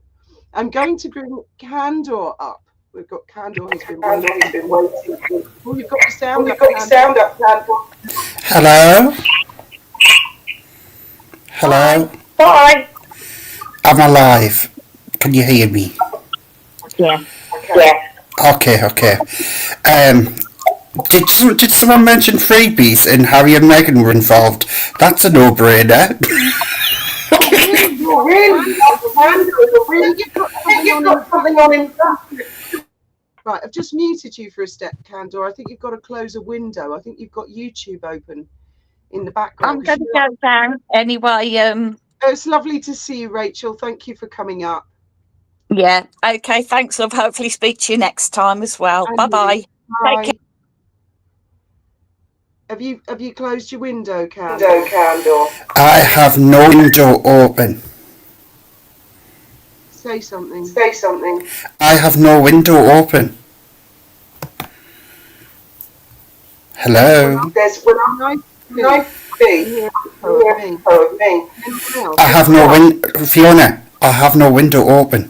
I'm going to bring Candor up. We've got Candor who's been waiting. Oh, you've got your sound up, Candor. Hello? Hello? Hi. I'm alive. Can you hear me? Yeah. Okay. Did someone mention freebies and Harry and Meghan were involved? That's a no-brainer. Right, I've just muted you for a step, Candor. I think you've got to close a window. I think you've got YouTube open in the background. I'm going to go down anyway. It's lovely to see you, Rachel. Thank you for coming up. Yeah. Okay. Thanks, love. Hopefully speak to you next time as well. Bye-bye. Take care. Have you closed your window, Candor? I have no window open. Say something. I have no window open. Hello? I have no window. Fiona, I have no window open.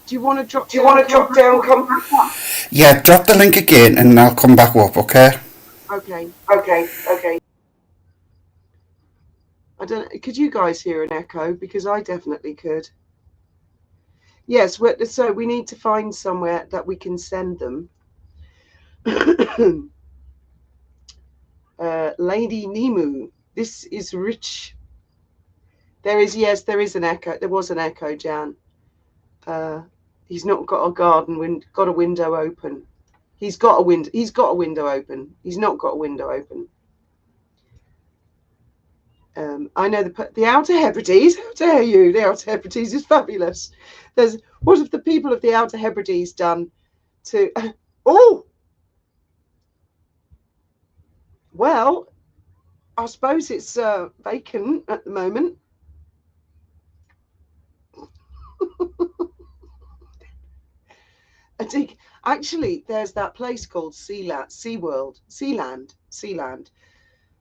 Do you want to drop down? Come back up? Yeah, drop the link again and I'll come back up, okay? Okay. I don't. Could you guys hear an echo? Because I definitely could. Yes. So we need to find somewhere that we can send them. Lady Nemu. This is rich. There is an echo. There was an echo, Jan. He's not got a got a window open. He's got a window open. He's not got a window open. I know the Outer Hebrides. How dare you? The Outer Hebrides is fabulous. What have the people of the Outer Hebrides done to? Oh, well, I suppose it's vacant at the moment. Actually, there's that place called Sealand.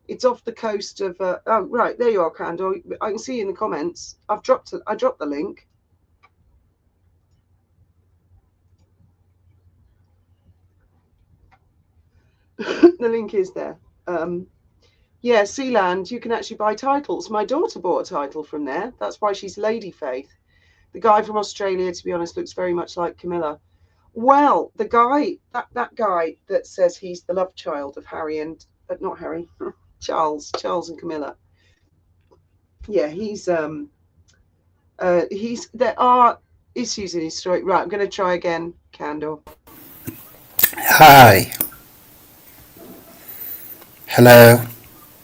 It's off the coast of. Oh, right, there you are, Candor. I can see you in the comments. I dropped the link. The link is there. Yeah, Sealand. You can actually buy titles. My daughter bought a title from there. That's why she's Lady Faith. The guy from Australia, to be honest, looks very much like Camilla. Well, the guy, that guy that says he's the love child of Harry and not Harry, Charles and Camilla. Yeah, there are issues in his story. Right, I'm going to try again, Candor. Hi. Hello.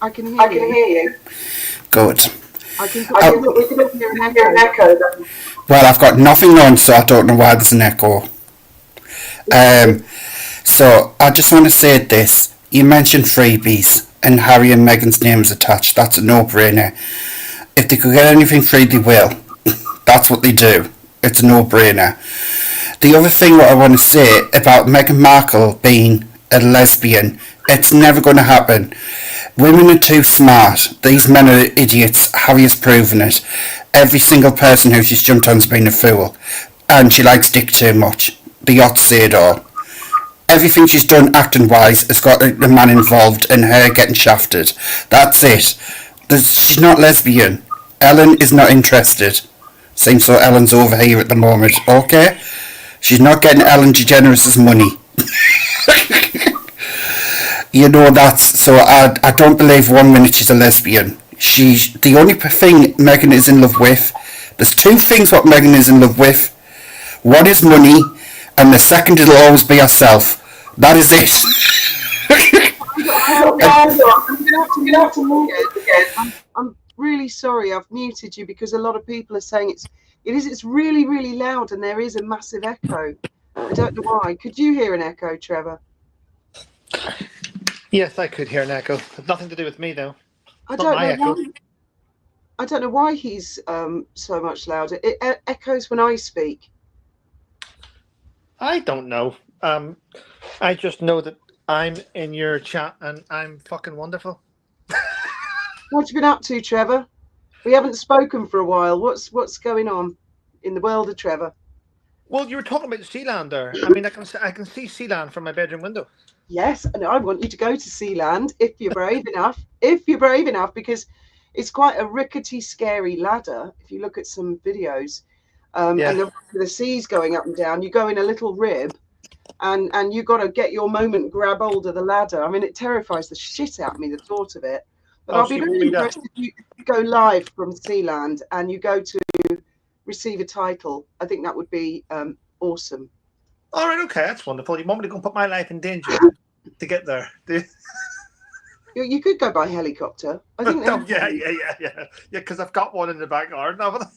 I can hear you. Good. We can hear an echo. Well, I've got nothing on, so I don't know why there's an echo. So I just want to say this. You mentioned freebies and Harry and Meghan's names attached. That's a no-brainer. If they could get anything free, they will. That's what they do. It's a no-brainer. The other thing what I want to say about Meghan Markle being a lesbian, it's never going to happen. Women are too smart. These men are idiots. Harry has proven it. Every single person who she's jumped on's been a fool. And she likes Dick too much. The yachts say it all. Everything she's done acting-wise has got a man involved and her getting shafted. That's it. She's not lesbian. Ellen is not interested. Seems so Ellen's over here at the moment, okay? She's not getting Ellen DeGeneres' money. You know that, so I don't believe 1 minute she's a lesbian. She's the only thing Meghan is in love with. There's 2 things what Meghan is in love with. One is money, and the second will always be herself. That is it. I'm really sorry I've muted you because a lot of people are saying it's really, really loud and there is a massive echo. I don't know why. Could you hear an echo, Trevor? Yes, I could hear an echo. It's nothing to do with me, though. I don't know why he's so much louder. It echoes when I speak. I don't know. I just know that I'm in your chat and I'm fucking wonderful. What have you been up to, Trevor? We haven't spoken for a while. What's going on in the world of Trevor? Well, you were talking about Sealand there. I mean, I can see Sealand from my bedroom window. Yes, and I want you to go to Sealand if you're brave enough. If you're brave enough, because it's quite a rickety, scary ladder. If you look at some videos, and the sea's going up and down, you go in a little rib, and you got to get your moment, grab hold of the ladder. I mean, it terrifies the shit out of me, the thought of it. But I'll be really impressed if you go live from Sealand and you go to receive a title. I think that would be awesome. All right, okay, that's wonderful. You want me to go and put my life in danger to get there? You could go by helicopter. I think. Yeah. Because I've got one in the backyard. Well,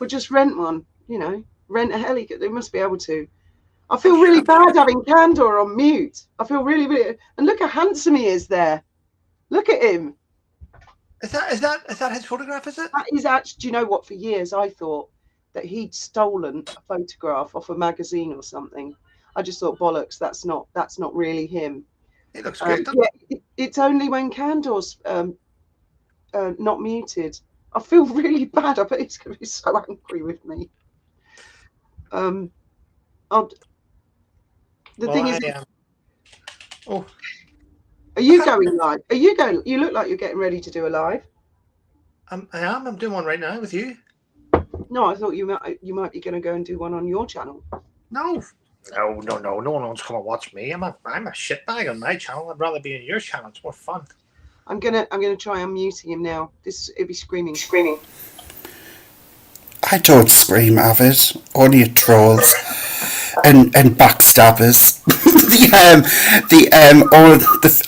just rent one. Rent a helicopter. They must be able to. I feel really bad having Candor on mute. I feel really, really. And look how handsome he is there. Look at him. Is that his photograph? Is it? That is actually. Do you know what? For years, I thought that he'd stolen a photograph off a magazine or something. I just thought bollocks. That's not really him. It looks great. It's only when Candor's not muted. I feel really bad. I bet he's going to be so angry with me. Are you going live? Are you going? You look like you're getting ready to do a live. I am. I'm doing one right now with you. No, I thought you might be going to go and do one on your channel. No. No one wants to come and watch me. I'm a shitbag on my channel. I'd rather be in your channel. It's more fun. I'm gonna try unmuting him now. It'd be screaming. I don't scream, Avid. Only at trolls and backstabbers.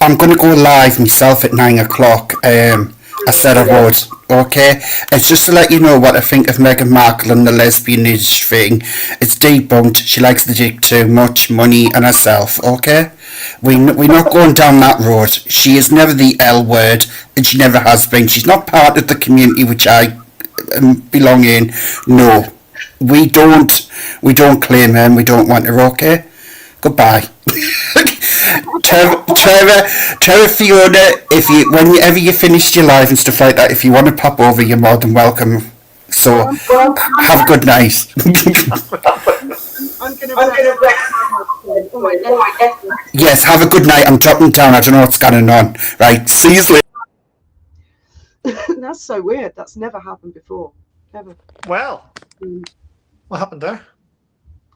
I'm gonna go live myself at 9 o'clock. I said I would. Okay, it's just to let you know what I think of Meghan Markle and the lesbianage thing. It's debunked. She likes the dick too much, money, and herself. Okay, we're not going down that road. She is never the L word, and she never has been. She's not part of the community which I belong in. No, we don't claim her, and we don't want her. Okay, goodbye. Trevor, Fiona, whenever you finished your live and stuff like that, if you want to pop over, you're more than welcome. So, have a good night. Yes, have a good night. I'm dropping down. I don't know what's going on. Right, see you later. That's so weird. That's never happened before. Never. Well, what happened there?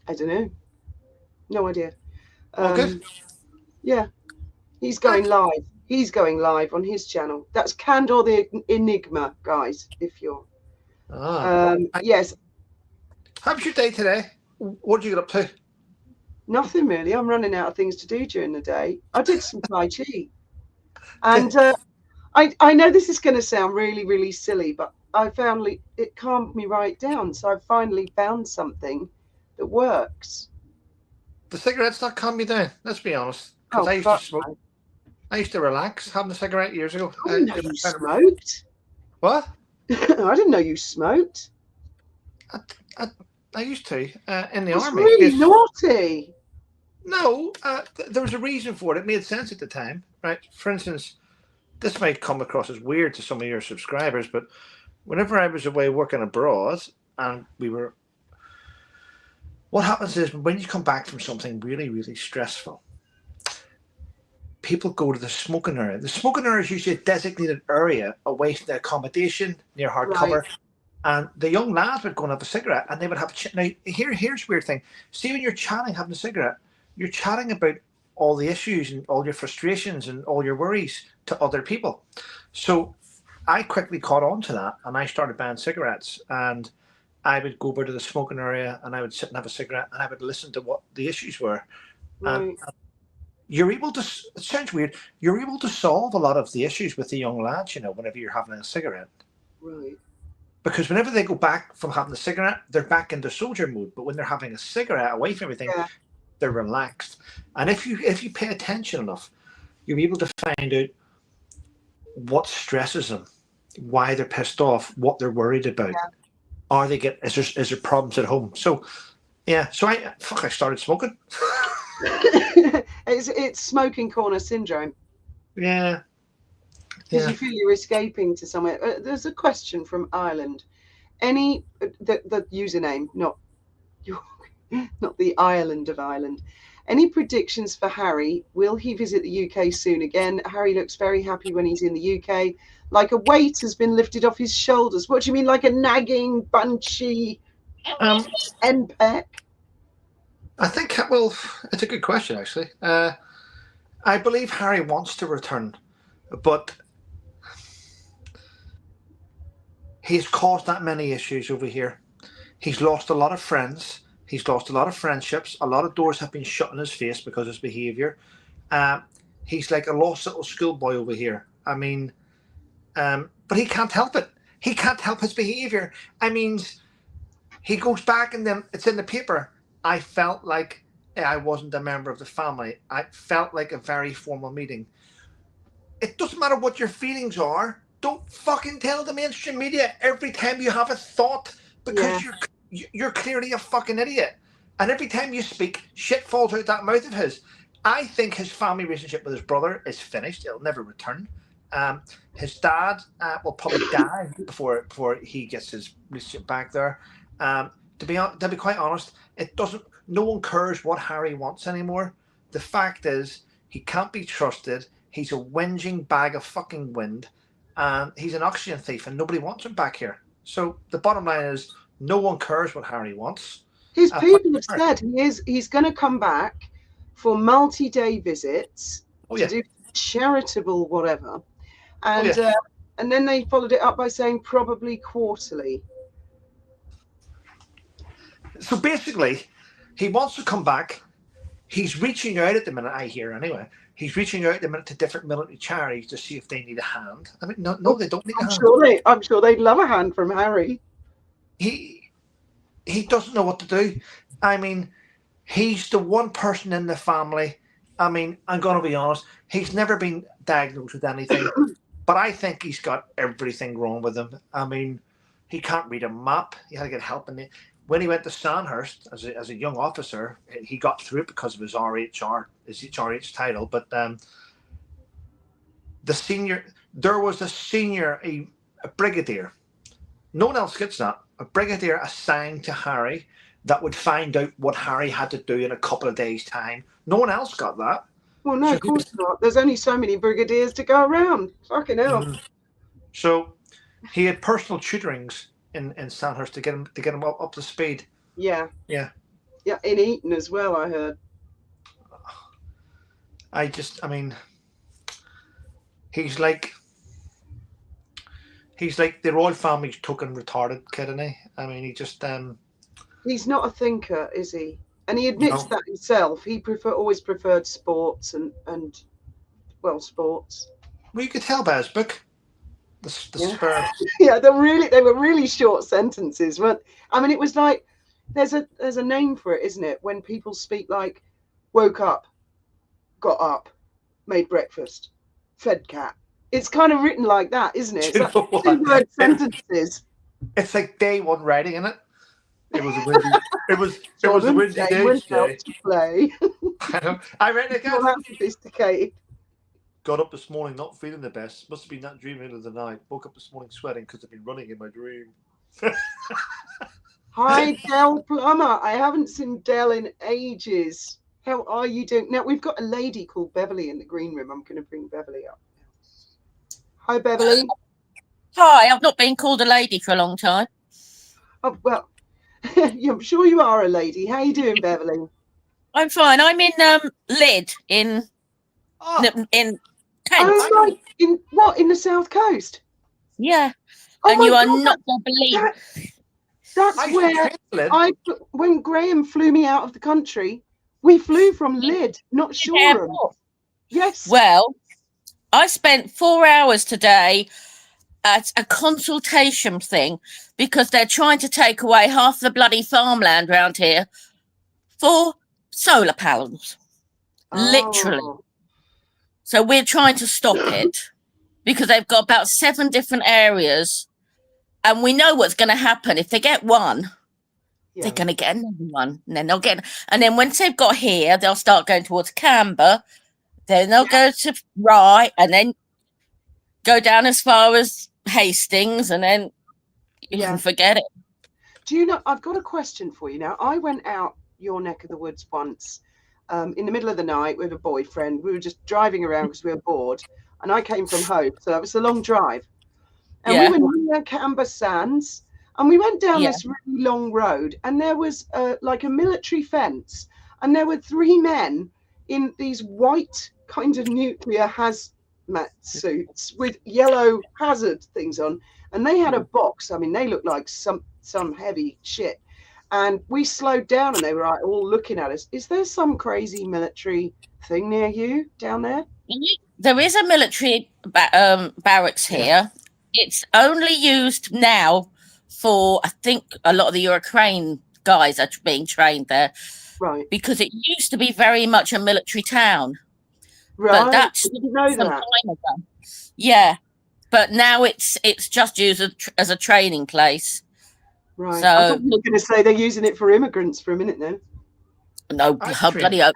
I don't know. No idea. Good. Yeah, he's going live. He's going live on his channel. That's Candor the Enigma, guys. If you're, yes. How was your day today? What did you get up to? Nothing really. I'm running out of things to do during the day. I did some Tai Chi, and I know this is going to sound really, really silly, but I found it calmed me right down. So I finally found something that works. The cigarette's not calmed me down. Let's be honest. Because I used to smoke. I used to relax having a cigarette years ago. I didn't know you smoked. What? I didn't know you smoked. I used to in the That's army. Really naughty. No, there was a reason for it. It made sense at the time, right? For instance, this might come across as weird to some of your subscribers, but whenever I was away working abroad and what happens is when you come back from something really, really stressful, people go to the smoking area. The smoking area is usually a designated area away from the accommodation, near hardcover. Right. And the young lads would go and have a cigarette, and they would have now here's a weird thing. See, when you're chatting, having a cigarette, you're chatting about all the issues and all your frustrations and all your worries to other people. So I quickly caught on to that, and I started buying cigarettes, and I would go over to the smoking area, and I would sit and have a cigarette, and I would listen to what the issues were. Right. And you're able to, it sounds weird, you're able to solve a lot of the issues with the young lads, you know, whenever you're having a cigarette. Right. Because whenever they go back from having a cigarette, they're back into soldier mode. But when they're having a cigarette away from everything, they're relaxed. And if you pay attention enough, you'll be able to find out what stresses them, why they're pissed off, what they're worried about. Yeah. Is there problems at home? So yeah, so I started smoking. It's smoking corner syndrome. Yeah. Because you feel you're escaping to somewhere. There's a question from Ireland. The username, not the island of Ireland. Any predictions for Harry? Will he visit the UK soon again? Harry looks very happy when he's in the UK. Like a weight has been lifted off his shoulders. What do you mean, like a nagging, bunchy henpeck? I think, well, it's a good question, actually. I believe Harry wants to return, but he's caused that many issues over here. He's lost a lot of friends. He's lost a lot of friendships. A lot of doors have been shut in his face because of his behaviour. He's like a lost little schoolboy over here. I mean, but he can't help it. He can't help his behaviour. I mean, he goes back and then it's in the paper. I felt like I wasn't a member of the family. I felt like a very formal meeting. It doesn't matter what your feelings are. Don't fucking tell the mainstream media every time you have a thought, because you're clearly a fucking idiot. And every time you speak, shit falls out that mouth of his. I think his family relationship with his brother is finished. It'll never return. His dad will probably die before he gets his relationship back there. To be quite honest, no one cares what Harry wants anymore. The fact is, he can't be trusted. He's a whinging bag of fucking wind. And he's an oxygen thief, and nobody wants him back here. So the bottom line is, no one cares what Harry wants. His people have said he's going to come back for multi-day visits to do charitable whatever, and then they followed it up by saying probably quarterly. So basically, he wants to come back. He's reaching out at the minute, I hear anyway. He's reaching out at the minute to different military charities to see if they need a hand. I mean, no, they don't need a hand. I'm sure they'd love a hand from Harry. He doesn't know what to do. I mean, he's the one person in the family. I mean, I'm going to be honest. He's never been diagnosed with anything, but I think he's got everything wrong with him. I mean, he can't read a map. He had to get help in it. When he went to Sandhurst as a young officer, he got through it because of his HRH title. But there was a brigadier. No one else gets that. A brigadier assigned to Harry that would find out what Harry had to do in a couple of days' time. No one else got that. Well, no, of course not. There's only so many brigadiers to go around. Fucking hell. Mm-hmm. So he had personal tutorings in Sandhurst to get him up to speed. Yeah, in Eton as well, I heard. I mean, he's like the royal family's token retarded kid, isn't he? I mean, he just he's not a thinker, is he? And he admits that himself. He always preferred sports and sports. Well, you could tell by his book. The Spurs. Yeah, they were really short sentences, weren't? I mean, it was like there's a name for it, isn't it? When people speak like woke up, got up, made breakfast, fed cat. It's kind of written like that, isn't it? It's like 2-word sentences. It's like day one writing, isn't it? It was a windy. It was a windy day. To play. I read it again. Not that sophisticated. Got up this morning not feeling the best. Must have been that dream of the night. Woke up this morning sweating because I've been running in my dream. Hi, Del Plummer. I haven't seen Del in ages. How are you doing? Now, we've got a lady called Beverly in the green room. I'm going to bring Beverly up. Hi, Beverly. Hi, I've not been called a lady for a long time. Oh, well, I'm sure you are a lady. How are you doing, Beverly? I'm fine. I'm in Lyd in Kent. Oh, right. In what? In the South Coast? Yeah. Oh, and my you are God, not going to believe. That's where when Graham flew me out of the country, we flew from Lyd, not Shoreham. Yes. Well, I spent 4 hours today at a consultation thing because they're trying to take away half the bloody farmland around here for solar panels. Literally. So we're trying to stop it because they've got about 7 different areas, and we know what's going to happen. If they get one, they're going to get another one, and then they'll get, and then once they've got here, they'll start going towards Canberra, then they'll go to Rye, and then go down as far as Hastings, and then you can forget it. Do you know, I've got a question for you now. I went out your neck of the woods once in the middle of the night with a boyfriend. We were just driving around because we were bored, and I came from home, so that was a long drive. And we were near Canberra Sands, and we went down this really long road, and there was like a military fence, and there were 3 men in these white kind of nuclear hazmat suits with yellow hazard things on, and they had a box. I mean, they looked like some heavy shit. And we slowed down, and they were like, all looking at us. Is there some crazy military thing near you down there? There is a military barracks here. It's only used now for, I think, a lot of the Ukraine guys are being trained there. Right. Because it used to be very much a military town. Right. But that's I didn't know some that. time ago. Yeah. But now it's just used as a training place. Right. So, I thought you were going to say they're using it for immigrants for a minute then. No, bloody hope.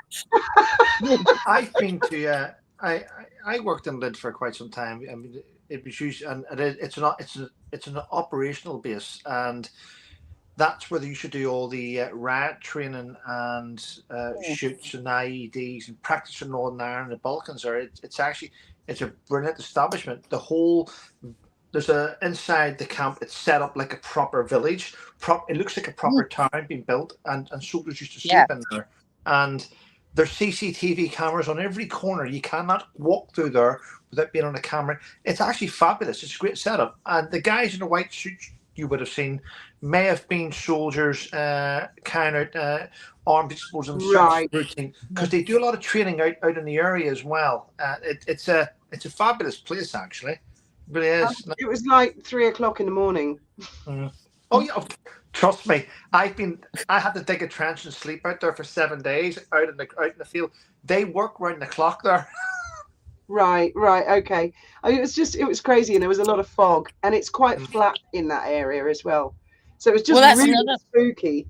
I've been to I worked in Lyd for quite some time. I mean, it was used, and it's an operational base, and that's where you should do all the riot training and shoots and IEDs and practice in Northern Ireland and the Balkans. It's a brilliant establishment. There's inside the camp. It's set up like a proper village. It looks like a proper town being built, and soldiers used to sleep in there. And there's CCTV cameras on every corner. You cannot walk through there without being on a camera. It's actually fabulous. It's a great setup. And the guys in the white suits you would have seen may have been soldiers, kind of armed explosive routine, because they do a lot of training out in the area as well. It's a fabulous place, actually. It really is. It was like 3 o'clock in the morning. Oh yeah, trust me. I had to dig a trench and sleep out there for 7 days out in the field. They work round the clock there. Right, okay. It was crazy, and there was a lot of fog, and it's quite flat in that area as well. So it was just really spooky.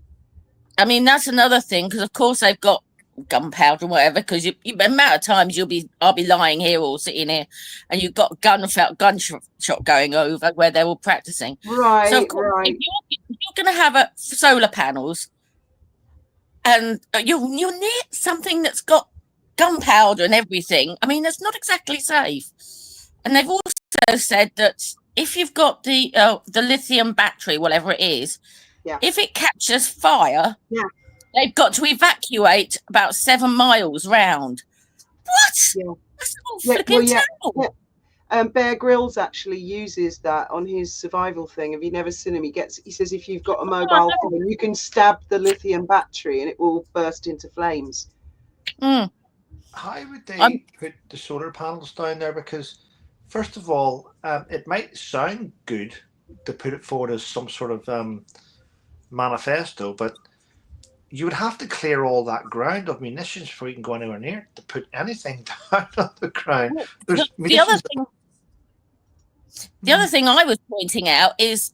I mean, that's another thing, because of course they've got gunpowder and whatever, because the amount of times I'll be lying here or sitting here, and you've got gunshot going over where they're all practicing. Right, so of course, if you're going to have solar panels, and you're near something that's got gunpowder and everything, I mean, that's not exactly safe. And they've also said that if you've got the lithium battery, whatever it is, if it catches fire, they've got to evacuate about 7 miles round. What? Yeah. That's all flipping terrible. Bear Grylls actually uses that on his survival thing. Have you never seen him? He says if you've got a mobile phone, you can stab the lithium battery and it will burst into flames. How would they put the solar panels down there? Because first of all, it might sound good to put it forward as some sort of manifesto, but you would have to clear all that ground of munitions before you can go anywhere near to put anything down on the ground. The other thing I was pointing out is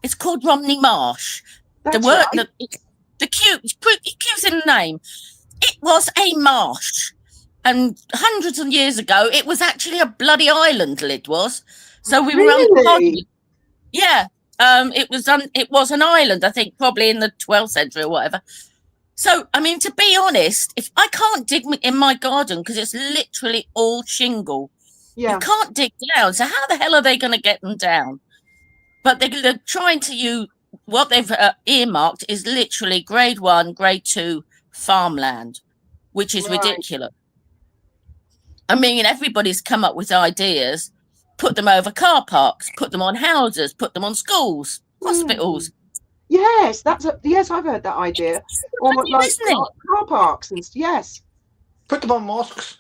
it's called Romney Marsh. That's the Q's in the name. It was a marsh. And hundreds of years ago, it was actually a bloody island, it was. So we were Really? Yeah. It was an island, I think, probably in the 12th century or whatever. So, I mean, to be honest, if I can't dig in my garden because it's literally all shingle, Yeah. you can't dig down. So how the hell are they going to get them down? But they're trying to use what they've earmarked is literally grade 1, grade 2 farmland, which is ridiculous. I mean, everybody's come up with ideas, put them over car parks, put them on houses, put them on schools, hospitals. Yes, yes, I've heard that idea. Almost like car parks and yes. Put them on mosques.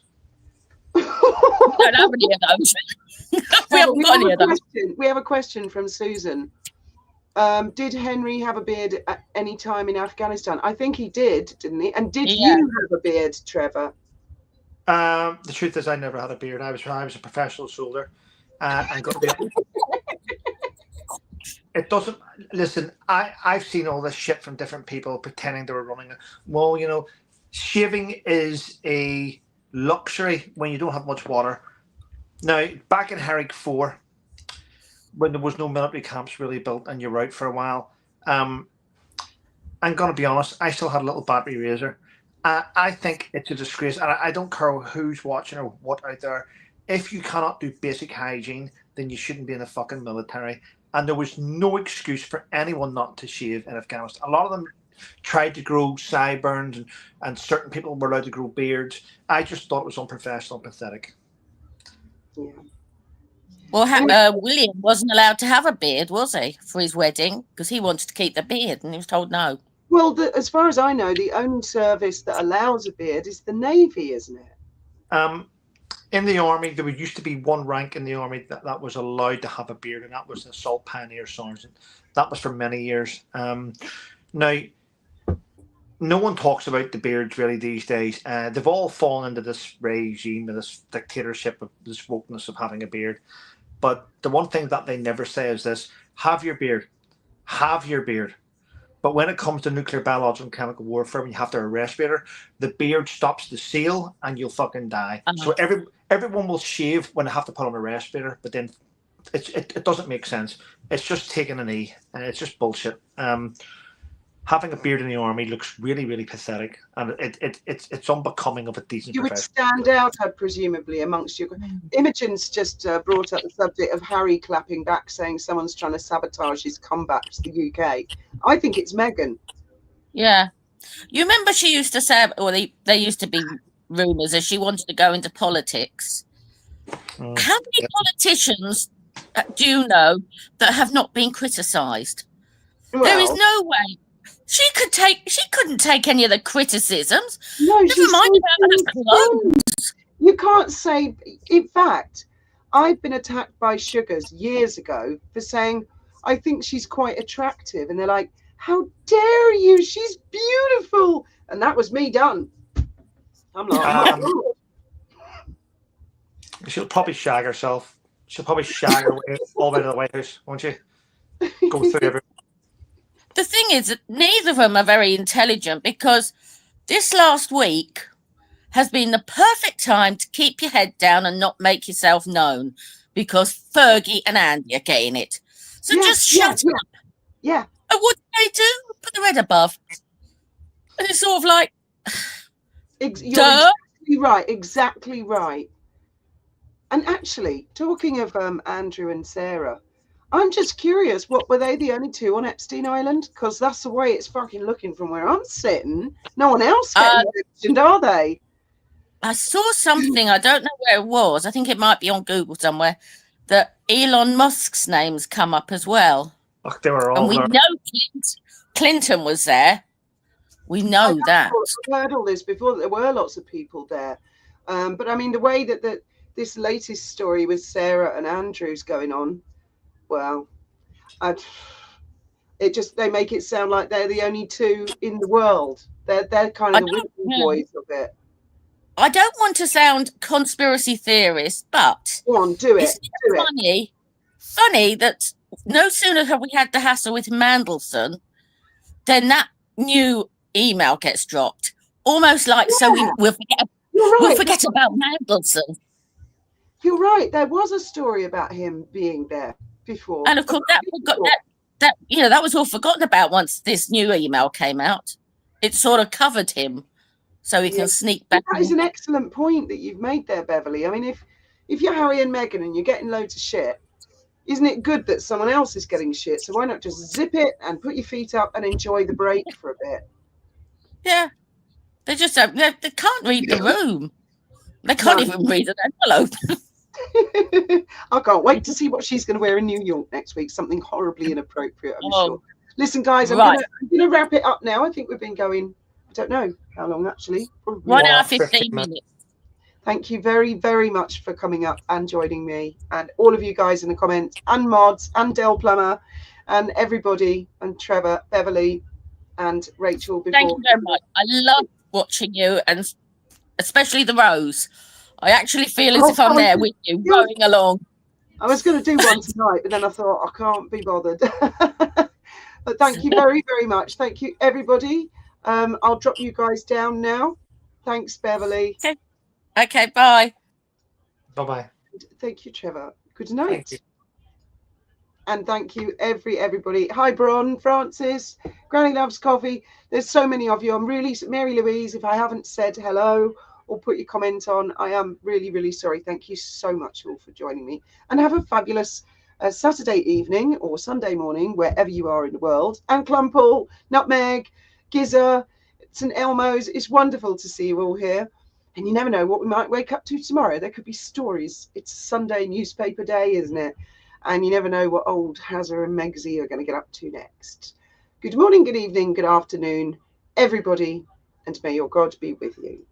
We don't have any of those. We haven't got any of those. We have a question from Susan. Did Henry have a beard at any time in Afghanistan? I think he did, didn't he? And did you have a beard, Trevor? The truth is, I never had a beard. I was a professional soldier, and got the. It doesn't listen. I've seen all this shit from different people pretending they were running. Well, you know, shaving is a luxury when you don't have much water. Now, back in Herrick 4, when there was no military camps really built, and you're out for a while, I'm gonna be honest. I still had a little battery razor. I think it's a disgrace, and I don't care who's watching or what out there. If you cannot do basic hygiene, then you shouldn't be in the fucking military. And there was no excuse for anyone not to shave in Afghanistan. A lot of them tried to grow sideburns, and certain people were allowed to grow beards. I just thought it was unprofessional and pathetic. Yeah. Well, William wasn't allowed to have a beard, was he, for his wedding? Because he wanted to keep the beard, and he was told no. Well, as far as I know, the only service that allows a beard is the Navy, isn't it? In the Army, there used to be one rank in the Army that was allowed to have a beard, and that was an Assault Pioneer Sergeant. That was for many years. Now, no one talks about the beards really these days. They've all fallen into this regime, this dictatorship, of this wokeness of having a beard. But the one thing that they never say is this: have your beard. Have your beard. But when it comes to nuclear, biological, and chemical warfare, when you have to have a respirator, the beard stops the seal and you'll fucking die. So everyone will shave when they have to put on a respirator, but then it doesn't make sense. It's just taking a knee, and it's just bullshit. Having a beard in the Army looks really, really pathetic, and it's unbecoming of a decent You would profession. stand out, presumably, amongst your... Imogen's just brought up the subject of Harry clapping back, saying someone's trying to sabotage his comeback to the UK. I think it's Meghan. Yeah. You remember she used to say, or there used to be rumours that she wanted to go into politics. How many politicians do you know that have not been criticised? Well, there is no way. She couldn't take any of the criticisms. No, Never mind about her clothes. You can't say. In fact, I've been attacked by Sugars years ago for saying I think she's quite attractive, and they're like, "How dare you? She's beautiful," and that was me done. I'm like, she'll probably shag herself. She'll probably shag her way all the way to the White House, won't she? Go through everything. The thing is that neither of them are very intelligent, because this last week has been the perfect time to keep your head down and not make yourself known, because Fergie and Andy are getting it. So just shut up. Yeah. And what do they do? Put their head above. And it's sort of like, you're exactly right. And actually, talking of Andrew and Sarah, I'm just curious, what were they the only two on Epstein Island? Because that's the way it's fucking looking from where I'm sitting. No one else getting mentioned, are they? I saw something, I don't know where it was, I think it might be on Google somewhere, that Elon Musk's name's come up as well. Oh, they were all and we know Clinton was there. We know that. I've heard all this before, that there were lots of people there. But I mean, the way that this latest story with Sarah and Andrew's going on, well, they make it sound like they're the only two in the world. They're kind of the whipping boys of it. I don't want to sound conspiracy theorist, but go on, do it. Funny that no sooner have we had the hassle with Mandelson, then that new email gets dropped. Almost like so we'll forget You're right. We'll forget about Mandelson. You're right. There was a story about him being there before. And of course, that was all forgotten about once this new email came out. It sort of covered him, so he can sneak back. That is an excellent point that you've made there, Beverly. I mean, if you're Harry and Meghan and you're getting loads of shit, isn't it good that someone else is getting shit? So why not just zip it and put your feet up and enjoy the break for a bit? Yeah, they just don't. They can't read the room. They can't even read an envelope. I can't wait to see what she's going to wear in New York next week. Something horribly inappropriate, I'm sure. Listen, guys, I'm going to wrap it up now. I think we've been going, I don't know how long, actually. Probably 1 hour, 15 minutes. Thank you very, very much for coming up and joining me, and all of you guys in the comments, and Mods, and Del Plummer, and everybody, and Trevor, Beverly, and Rachel. Thank you very much. I love watching you, and especially the Rose. I actually feel as if I'm there with you, rowing along. I was going to do one tonight, but then I thought I can't be bothered. But thank you very, very much. Thank you, everybody. I'll drop you guys down now. Thanks, Beverly. Okay, bye. Bye-bye. Thank you, Trevor. Good night. Thank you. And thank you, everybody. Hi, Bron, Francis, Granny Loves Coffee. There's so many of you. I'm really, Mary Louise, if I haven't said hello or put your comment on, I am really, really sorry. Thank you so much all for joining me. And have a fabulous Saturday evening or Sunday morning, wherever you are in the world. And Clumpool, Nutmeg, Giza, St Elmo's. It's wonderful to see you all here. And you never know what we might wake up to tomorrow. There could be stories. It's Sunday newspaper day, isn't it? And you never know what old Hazza and Megsy are going to get up to next. Good morning, good evening, good afternoon, everybody, and may your God be with you.